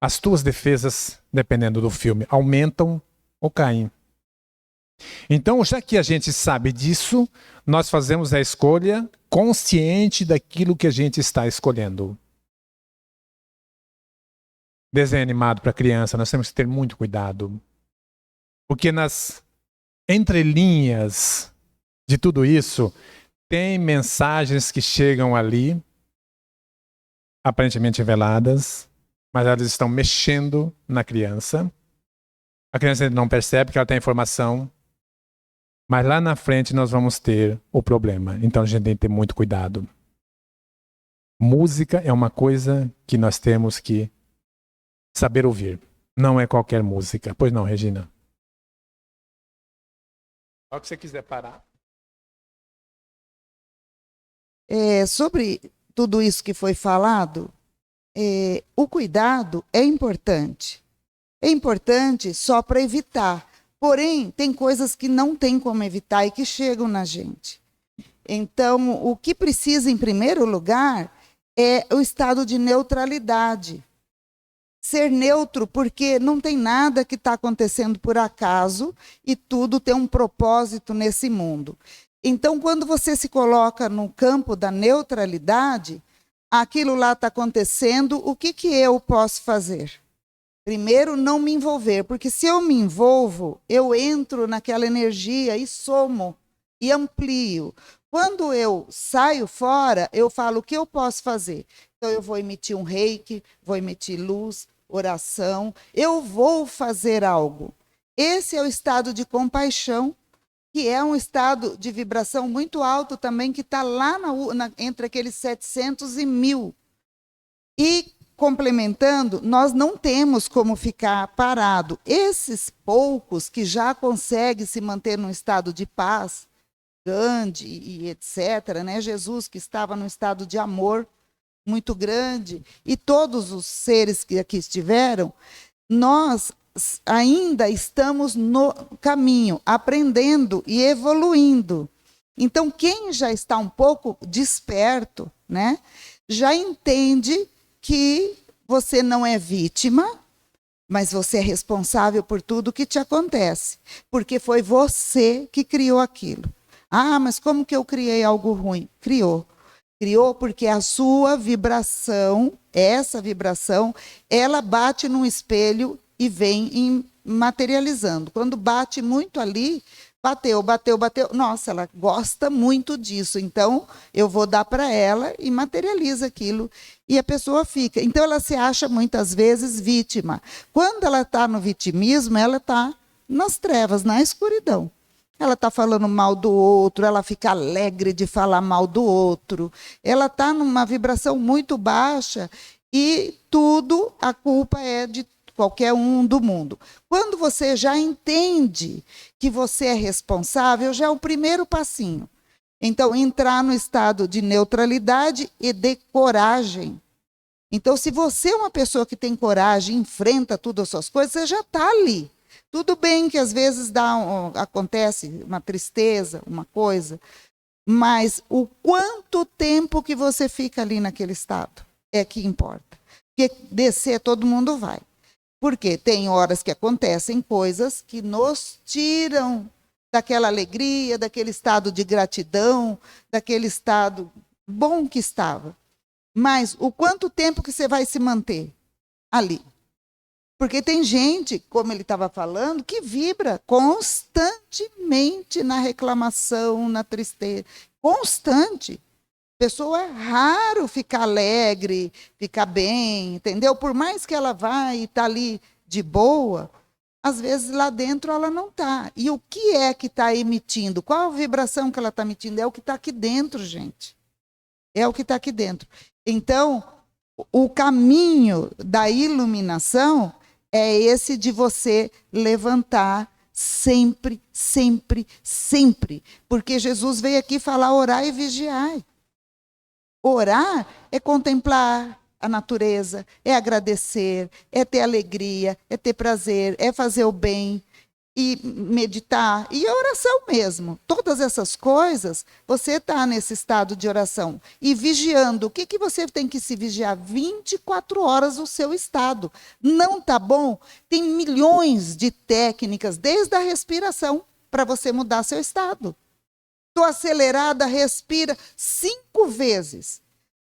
as tuas defesas, dependendo do filme, aumentam ou caem. Então, já que a gente sabe disso, nós fazemos a escolha consciente daquilo que a gente está escolhendo. Desenho animado para criança, nós temos que ter muito cuidado. Porque nas entrelinhas de tudo isso, tem mensagens que chegam ali, aparentemente veladas, mas elas estão mexendo na criança. A criança ainda não percebe que ela tem informação, mas lá na frente nós vamos ter o problema. Então a gente tem que ter muito cuidado. Música é uma coisa que nós temos que saber ouvir. Não é qualquer música. Pois não, Regina? Só que você quiser parar. Sobre tudo isso que foi falado, o cuidado é importante. É importante só para evitar. Porém, tem coisas que não tem como evitar e que chegam na gente. Então, o que precisa, em primeiro lugar, é o estado de neutralidade. Ser neutro, porque não tem nada que está acontecendo por acaso e tudo tem um propósito nesse mundo. Então, quando você se coloca no campo da neutralidade, aquilo lá está acontecendo, o que eu posso fazer? Primeiro, não me envolver, porque se eu me envolvo, eu entro naquela energia e somo, e amplio. Quando eu saio fora, eu falo o que eu posso fazer. Então, eu vou emitir um reiki, vou emitir luz, oração, eu vou fazer algo. Esse é o estado de compaixão, que é um estado de vibração muito alto também, que está lá entre aqueles 700 e 1000. E, complementando, nós não temos como ficar parado. Esses poucos que já conseguem se manter num estado de paz, Gandhi e etc., né? Jesus, que estava num estado de amor muito grande, e todos os seres que aqui estiveram, nós ainda estamos no caminho, aprendendo e evoluindo. Então, quem já está um pouco desperto, né, já entende que você não é vítima, mas você é responsável por tudo que te acontece, porque foi você que criou aquilo. Ah, mas como que eu criei algo ruim? Criou porque a sua vibração, essa vibração, ela bate num espelho e vem materializando. Quando bate muito ali, bateu. Nossa, ela gosta muito disso, então eu vou dar para ela e materializa aquilo. E a pessoa fica. Então ela se acha muitas vezes vítima. Quando ela está no vitimismo, ela está nas trevas, na escuridão. Ela está falando mal do outro, ela fica alegre de falar mal do outro. Ela está numa vibração muito baixa e tudo, a culpa é de qualquer um do mundo. Quando você já entende que você é responsável, já é o primeiro passinho. Então, entrar no estado de neutralidade e de coragem. Então, se você é uma pessoa que tem coragem, enfrenta todas as suas coisas, você já está ali. Tudo bem que às vezes acontece uma tristeza, uma coisa, mas o quanto tempo que você fica ali naquele estado é que importa. Porque descer todo mundo vai. Porque tem horas que acontecem coisas que nos tiram daquela alegria, daquele estado de gratidão, daquele estado bom que estava. Mas o quanto tempo que você vai se manter ali? Porque tem gente, como ele estava falando, que vibra constantemente na reclamação, na tristeza. Constante. Pessoa é raro ficar alegre, ficar bem, entendeu? Por mais que ela vá e está ali de boa, às vezes lá dentro ela não está. E o que é que está emitindo? Qual a vibração que ela está emitindo? É o que está aqui dentro, gente. É o que está aqui dentro. Então, o caminho da iluminação é esse de você levantar sempre, sempre, sempre. Porque Jesus veio aqui falar orar e vigiar. Orar é contemplar a natureza, é agradecer, é ter alegria, é ter prazer, é fazer o bem, e meditar, e a oração mesmo. Todas essas coisas, você está nesse estado de oração. E vigiando, o que você tem que se vigiar? 24 horas o seu estado. Não está bom? Tem milhões de técnicas, desde a respiração, para você mudar seu estado. Estou acelerada, respira 5 vezes.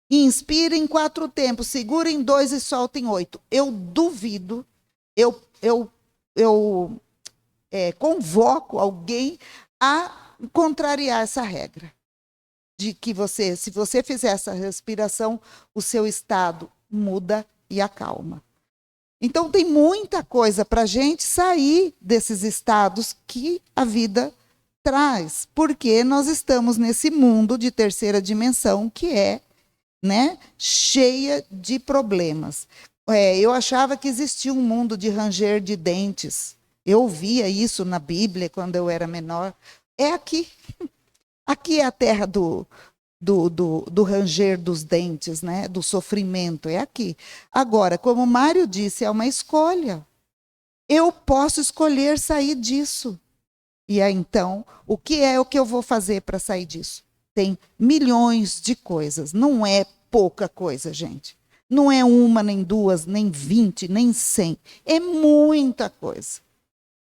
Inspira em 4 tempos, segura em 2 e solta em 8. Eu duvido, eu convoco alguém a contrariar essa regra. De que se você fizer essa respiração, o seu estado muda e acalma. Então tem muita coisa para a gente sair desses estados que a vida traz. Porque nós estamos nesse mundo de terceira dimensão que é, né, cheia de problemas. Eu achava que existia um mundo de ranger de dentes. Eu ouvia isso na Bíblia quando eu era menor. É aqui. Aqui é a terra do ranger dos dentes, né? Do sofrimento. É aqui. Agora, como o Mário disse, é uma escolha. Eu posso escolher sair disso. E aí, então, o que eu vou fazer para sair disso? Tem milhões de coisas. Não é pouca coisa, gente. Não é uma, nem duas, nem 20, nem 100. É muita coisa.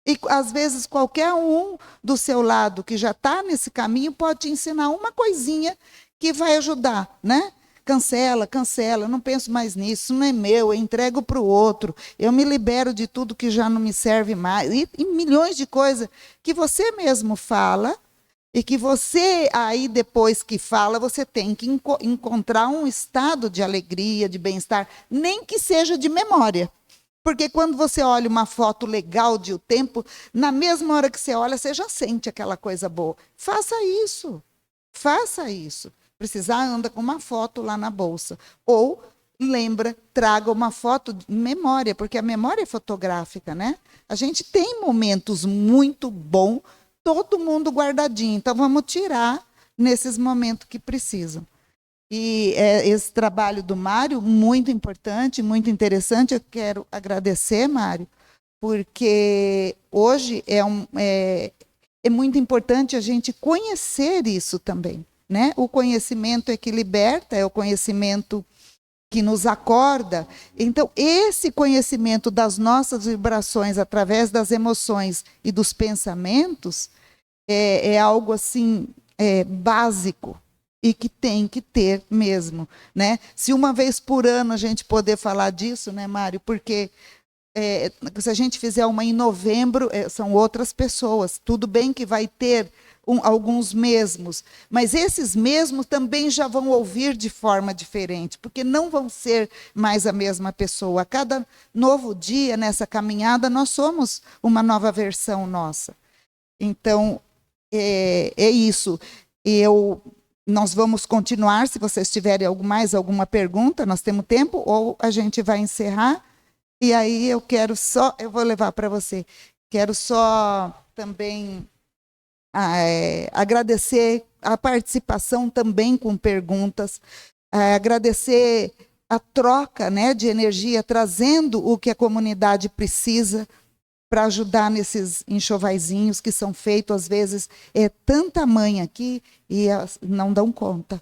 E, às vezes, qualquer um do seu lado que já está nesse caminho pode te ensinar uma coisinha que vai ajudar, né? Cancela, não penso mais nisso, isso não é meu, eu entrego para o outro, eu me libero de tudo que já não me serve mais. E milhões de coisas que você mesmo fala e que você, aí depois que fala, você tem que encontrar um estado de alegria, de bem-estar, nem que seja de memória. Porque quando você olha uma foto legal de o tempo, na mesma hora que você olha, você já sente aquela coisa boa. Faça isso. Faça isso. Precisar, anda com uma foto lá na bolsa. Ou lembra, traga uma foto de memória, porque a memória é fotográfica, né? A gente tem momentos muito bons, todo mundo guardadinho. Então, vamos tirar nesses momentos que precisam. E esse trabalho do Mário, muito importante, muito interessante. Eu quero agradecer, Mário, porque hoje é muito importante a gente conhecer isso também, né? O conhecimento é que liberta, é o conhecimento que nos acorda. Então, esse conhecimento das nossas vibrações através das emoções e dos pensamentos é algo assim básico e que tem que ter mesmo, né? Se uma vez por ano a gente poder falar disso, né, Mário? Porque se a gente fizer uma em novembro, são outras pessoas. Tudo bem que vai ter alguns mesmos, mas esses mesmos também já vão ouvir de forma diferente, porque não vão ser mais a mesma pessoa. A cada novo dia nessa caminhada, nós somos uma nova versão nossa. Então, é isso. Nós vamos continuar, se vocês tiverem mais alguma pergunta, nós temos tempo, ou a gente vai encerrar. E aí eu vou levar para você, quero só também agradecer a participação também com perguntas, agradecer a troca, né, de energia, trazendo o que a comunidade precisa para ajudar nesses enxovaizinhos que são feitos, às vezes, tanta mãe aqui e não dão conta.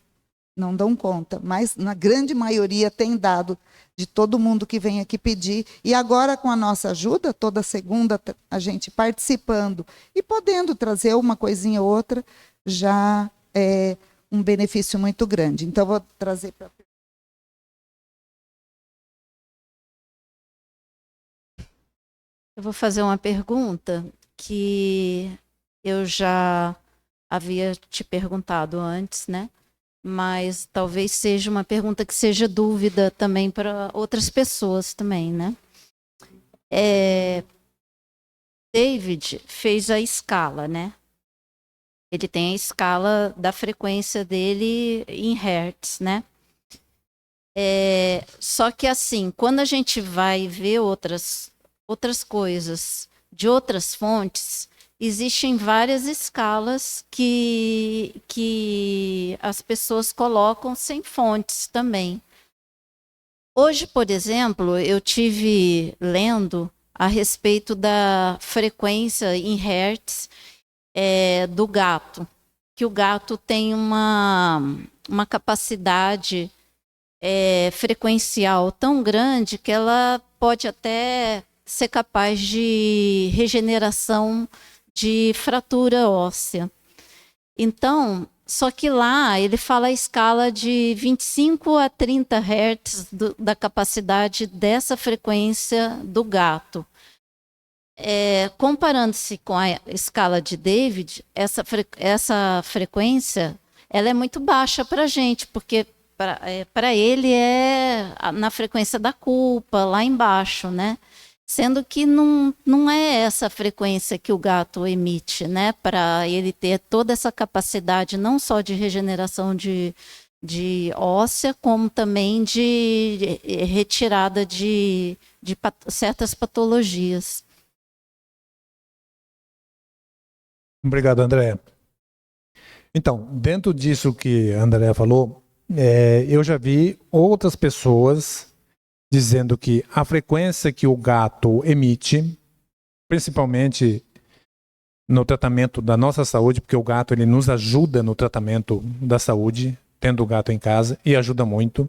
Não dão conta, mas na grande maioria tem dado de todo mundo que vem aqui pedir. E agora, com a nossa ajuda, toda segunda, a gente participando e podendo trazer uma coisinha ou outra, já é um benefício muito grande. Então, vou trazer para... Eu vou fazer uma pergunta que eu já havia te perguntado antes, né? Mas talvez seja uma pergunta que seja dúvida também para outras pessoas também, né? David fez a escala, né? Ele tem a escala da frequência dele em hertz, né? Só que assim, quando a gente vai ver outras coisas de outras fontes, existem várias escalas que as pessoas colocam sem fontes também. Hoje, por exemplo, eu tive lendo a respeito da frequência em hertz do gato, que o gato tem uma capacidade frequencial tão grande que ela pode até ser capaz de regeneração de fratura óssea. Então, só que lá ele fala a escala de 25 a 30 Hz da capacidade dessa frequência do gato. Comparando-se com a escala de David, essa frequência ela é muito baixa para a gente, porque para ele é na frequência da culpa, lá embaixo, né? Sendo que não é essa frequência que o gato emite, né? Para ele ter toda essa capacidade, não só de regeneração de óssea, como também de retirada de certas patologias. Obrigado, André. Então, dentro disso que a André falou, eu já vi outras pessoas dizendo que a frequência que o gato emite, principalmente no tratamento da nossa saúde, porque o gato ele nos ajuda no tratamento da saúde, tendo o gato em casa, e ajuda muito.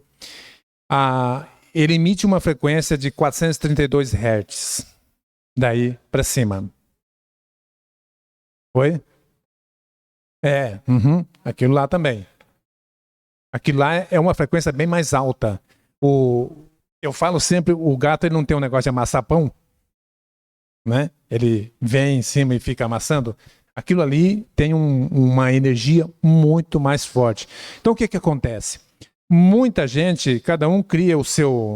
ele emite uma frequência de 432 Hz. Daí para cima. Oi? Aquilo lá também. Aquilo lá é uma frequência bem mais alta. Eu falo sempre, o gato ele não tem um negócio de amassar pão, né? Ele vem em cima e fica amassando. Aquilo ali tem uma energia muito mais forte. Então o que acontece? Muita gente, cada um cria o seu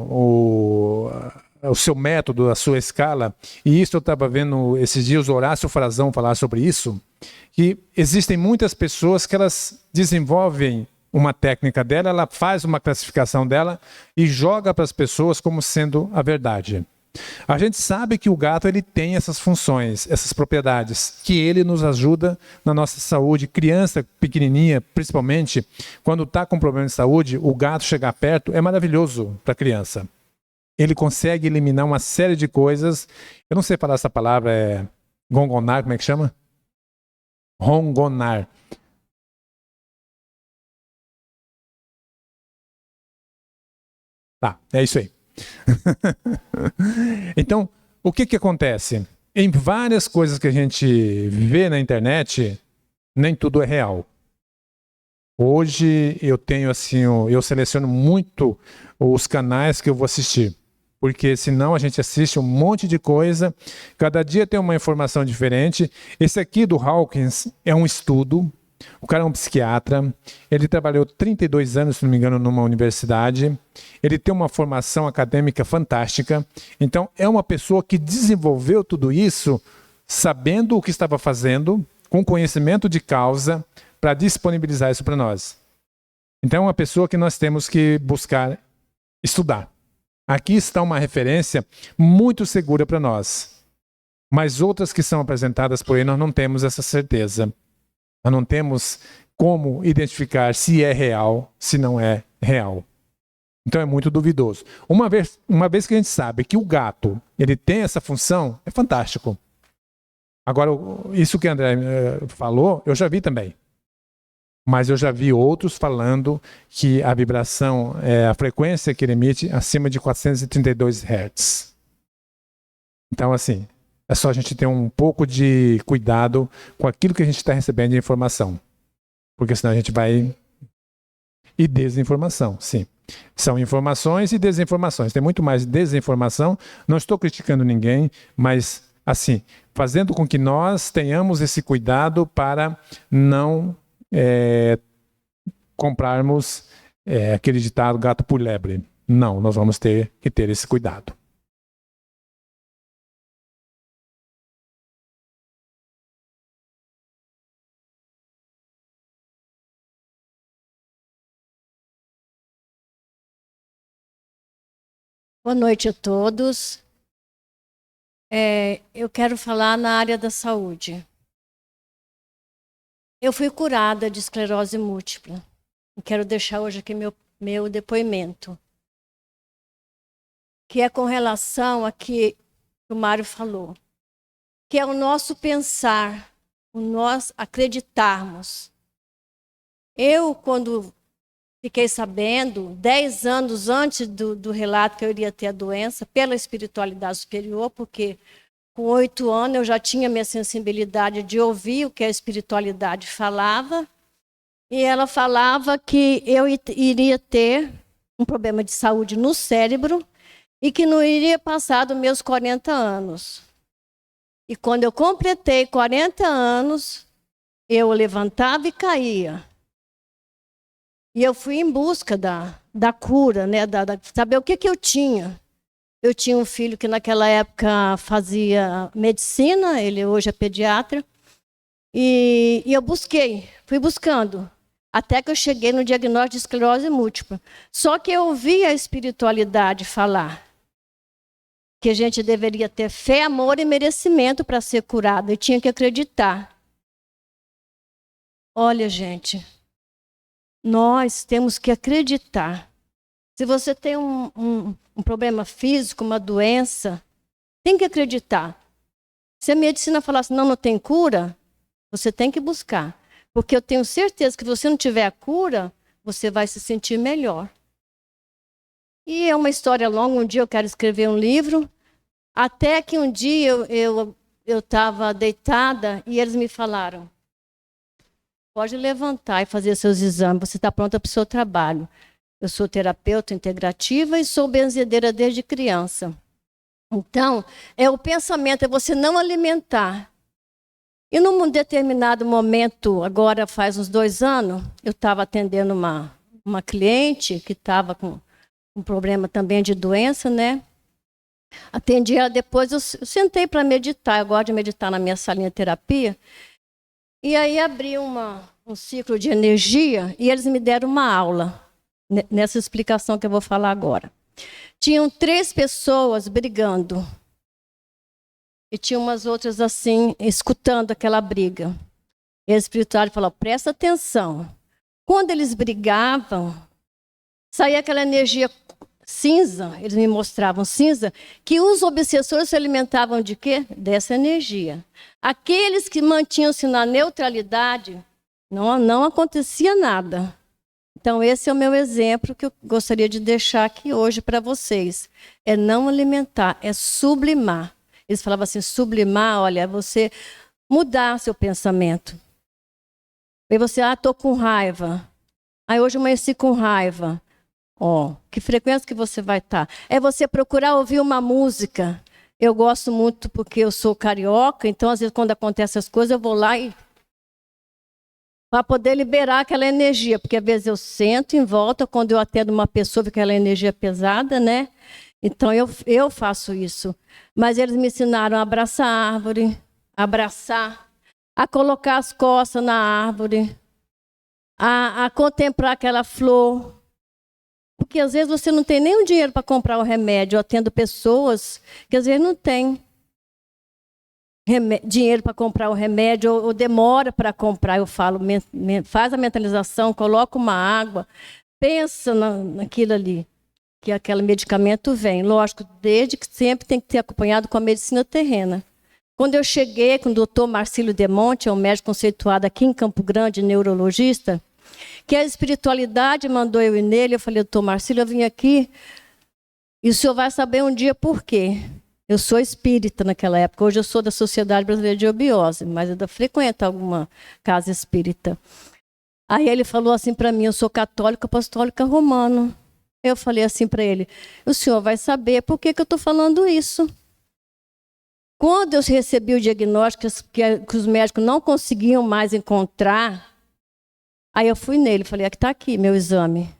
método, a sua escala, e isso eu estava vendo esses dias o Horácio Frazão falar sobre isso, que existem muitas pessoas que elas desenvolvem uma técnica dela, ela faz uma classificação dela e joga para as pessoas como sendo a verdade. A gente sabe que o gato ele tem essas funções, essas propriedades, que ele nos ajuda na nossa saúde. Criança pequenininha, principalmente, quando está com problema de saúde, o gato chegar perto é maravilhoso para a criança. Ele consegue eliminar uma série de coisas. Eu não sei falar essa palavra, é gongonar, como é que chama? Rongonar. Tá, é isso aí. Então, o que acontece? Em várias coisas que a gente vê na internet, nem tudo é real. Hoje eu tenho assim, eu seleciono muito os canais que eu vou assistir, porque senão a gente assiste um monte de coisa, cada dia tem uma informação diferente. Esse aqui do Hawkins é um estudo. O cara é um psiquiatra, ele trabalhou 32 anos, se não me engano, numa universidade. Ele tem uma formação acadêmica fantástica. Então, é uma pessoa que desenvolveu tudo isso sabendo o que estava fazendo, com conhecimento de causa, para disponibilizar isso para nós. Então, é uma pessoa que nós temos que buscar estudar. Aqui está uma referência muito segura para nós. Mas outras que são apresentadas por ele, nós não temos essa certeza. Nós não temos como identificar se é real, se não é real. Então é muito duvidoso. Uma vez que a gente sabe que o gato ele tem essa função, é fantástico. Agora, isso que o André falou, eu já vi também. Mas eu já vi outros falando que a vibração, a frequência que ele emite, acima de 432 Hz. Então, assim, é só a gente ter um pouco de cuidado com aquilo que a gente está recebendo de informação. Porque senão a gente vai... E desinformação, sim. São informações e desinformações. Tem muito mais desinformação. Não estou criticando ninguém, mas, assim, fazendo com que nós tenhamos esse cuidado para não comprarmos aquele ditado gato por lebre. Não, nós vamos ter que ter esse cuidado. Boa noite a todos. Eu quero falar na área da saúde. Eu fui curada de esclerose múltipla. E quero deixar hoje aqui meu depoimento. Que é com relação a que o Mário falou. Que é o nosso pensar, o nós acreditarmos. Eu, quando fiquei sabendo, 10 anos antes do relato que eu iria ter a doença, pela espiritualidade superior, porque com 8 anos eu já tinha minha sensibilidade de ouvir o que a espiritualidade falava, e ela falava que eu iria ter um problema de saúde no cérebro e que não iria passar dos meus 40 anos. E quando eu completei 40 anos, eu levantava e caía. E eu fui em busca da cura, né? Saber o que eu tinha. Eu tinha um filho que naquela época fazia medicina, ele hoje é pediatra. E eu fui buscando, até que eu cheguei no diagnóstico de esclerose múltipla. Só que eu ouvi a espiritualidade falar que a gente deveria ter fé, amor e merecimento para ser curado. Eu tinha que acreditar. Olha, gente... Nós temos que acreditar. Se você tem um problema físico, uma doença, tem que acreditar. Se a medicina falar assim, não tem cura, você tem que buscar. Porque eu tenho certeza que se você não tiver a cura, você vai se sentir melhor. E é uma história longa, um dia eu quero escrever um livro, até que um dia eu estava deitada e eles me falaram, pode levantar e fazer seus exames, você está pronta para o seu trabalho. Eu sou terapeuta integrativa e sou benzedeira desde criança. Então, o pensamento é você não alimentar. E num determinado momento, agora faz uns 2 anos, eu estava atendendo uma cliente que estava com um problema também de doença, né? Atendi ela depois, eu sentei para meditar, eu gosto de meditar na minha salinha de terapia. E aí abri um ciclo de energia e eles me deram uma aula, nessa explicação que eu vou falar agora. Tinham 3 pessoas brigando. E tinha umas outras assim, escutando aquela briga. E a espiritualidade falou, presta atenção. Quando eles brigavam, saía aquela energia cinza, eles me mostravam cinza, que os obsessores se alimentavam de quê? Dessa energia. Aqueles que mantinham-se na neutralidade, não acontecia nada. Então, esse é o meu exemplo que eu gostaria de deixar aqui hoje para vocês. É não alimentar, é sublimar. Eles falavam assim, sublimar, olha, é você mudar seu pensamento. Aí você, estou com raiva. Aí hoje eu amanheci com raiva. Que frequência que você vai estar? É você procurar ouvir uma música. Eu gosto muito porque eu sou carioca, então às vezes quando acontecem essas coisas eu vou lá e... para poder liberar aquela energia, porque às vezes eu sento em volta, quando eu atendo uma pessoa com aquela energia pesada, né? Então eu faço isso. Mas eles me ensinaram a abraçar a árvore, abraçar, a colocar as costas na árvore, a contemplar aquela flor. Porque às vezes você não tem nem o dinheiro para comprar o remédio. Eu atendo pessoas que às vezes não têm dinheiro para comprar o remédio ou demora para comprar. Eu falo, faz a mentalização, coloca uma água, pensa naquilo ali, que aquele medicamento vem. Lógico, desde que sempre tem que ter acompanhado com a medicina terrena. Quando eu cheguei com o doutor Marcílio Demonte, é um médico conceituado aqui em Campo Grande, neurologista, que a espiritualidade mandou eu ir nele, eu falei, doutor Marcílio, eu vim aqui e o senhor vai saber um dia por quê. Eu sou espírita naquela época, hoje eu sou da Sociedade Brasileira de Obiose, mas eu ainda frequento alguma casa espírita. Aí ele falou assim para mim, eu sou católica, apostólica romana. Eu falei assim para ele, o senhor vai saber por que eu estou falando isso. Quando eu recebi o diagnóstico que os médicos não conseguiam mais encontrar, aí eu fui nele, falei, está aqui meu exame.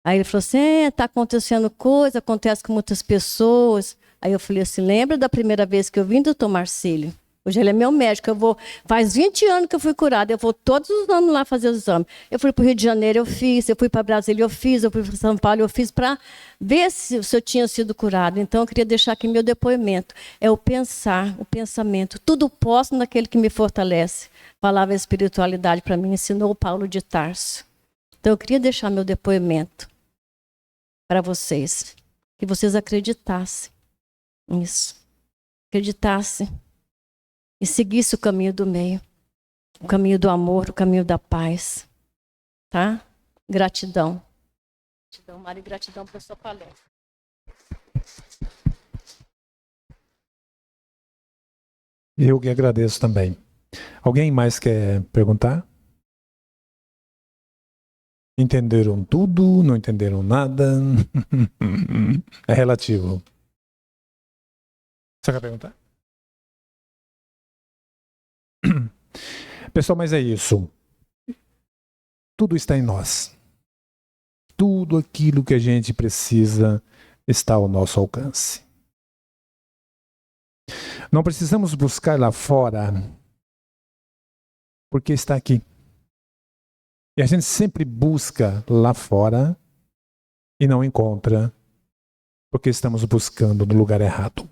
Aí ele falou assim, está acontecendo coisa, acontece com muitas pessoas. Aí eu falei assim, lembra da primeira vez que eu vim, doutor Marcílio? Hoje ele é meu médico, faz 20 anos que eu fui curada, eu vou todos os anos lá fazer os exames. Eu fui para o Rio de Janeiro, eu fiz, eu fui para Brasília, eu fiz, eu fui para São Paulo, eu fiz para ver se eu tinha sido curada. Então eu queria deixar aqui meu depoimento. É o pensar, o pensamento. Tudo posso naquele que me fortalece. Palavra espiritualidade para mim, ensinou o Paulo de Tarso. Então eu queria deixar meu depoimento para vocês. Que vocês acreditassem nisso. Acreditassem. E seguisse o caminho do meio, o caminho do amor, o caminho da paz. Tá? Gratidão. Gratidão, Mari, gratidão pela sua palestra. Eu que agradeço também. Alguém mais quer perguntar? Entenderam tudo? Não entenderam nada? É relativo. Você quer perguntar? Pessoal, mas é isso. Tudo está em nós. Tudo aquilo que a gente precisa está ao nosso alcance. Não precisamos buscar lá fora, porque está aqui. E a gente sempre busca lá fora e não encontra, porque estamos buscando no lugar errado.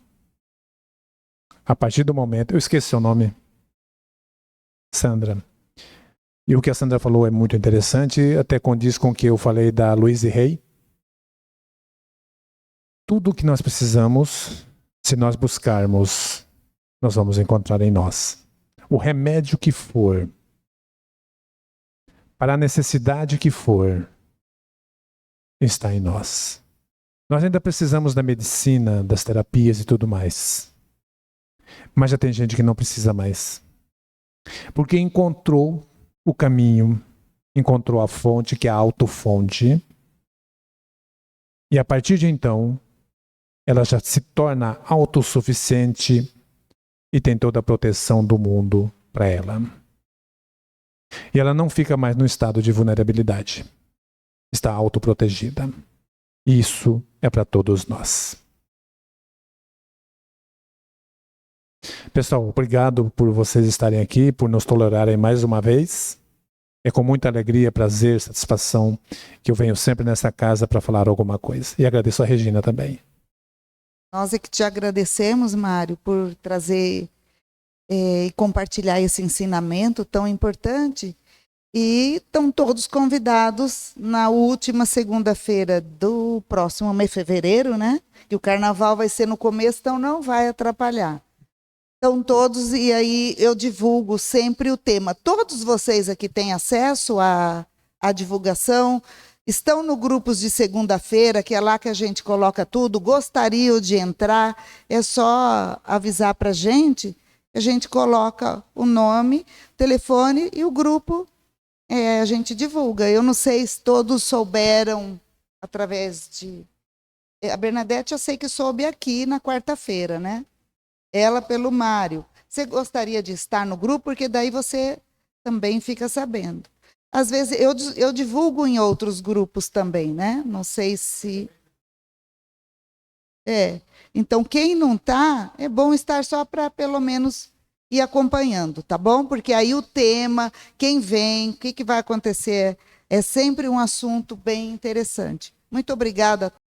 A partir do momento... Eu esqueci seu nome. Sandra. E o que a Sandra falou é muito interessante, até condiz com o que eu falei da Louise Hay. Tudo o que nós precisamos, se nós buscarmos, nós vamos encontrar em nós. O remédio que for, para a necessidade que for, está em nós. Nós ainda precisamos da medicina, das terapias e tudo mais. Mas já tem gente que não precisa mais. Porque encontrou o caminho, encontrou a fonte, que é a autofonte. E a partir de então, ela já se torna autossuficiente e tem toda a proteção do mundo para ela. E ela não fica mais no estado de vulnerabilidade. Está autoprotegida. Isso é para todos nós. Pessoal, obrigado por vocês estarem aqui, por nos tolerarem mais uma vez. É com muita alegria, prazer, satisfação que eu venho sempre nessa casa para falar alguma coisa. E agradeço a Regina também. Nós é que te agradecemos, Mário, por trazer e compartilhar esse ensinamento tão importante. E estão todos convidados na última segunda-feira do próximo mês, fevereiro, né? E o carnaval vai ser no começo, então não vai atrapalhar. Então todos, e aí eu divulgo sempre o tema. Todos vocês aqui têm acesso à divulgação, estão no grupos de segunda-feira, que é lá que a gente coloca tudo, gostariam de entrar, é só avisar para a gente coloca o nome, telefone e o grupo a gente divulga. Eu não sei se todos souberam através de... A Bernadette eu sei que soube aqui na quarta-feira, né? Ela pelo Mário. Você gostaria de estar no grupo? Porque daí você também fica sabendo. Às vezes eu divulgo em outros grupos também, né? Não sei se... Então, quem não está, é bom estar só para pelo menos ir acompanhando, tá bom? Porque aí o tema, quem vem, o que vai acontecer, é sempre um assunto bem interessante. Muito obrigada a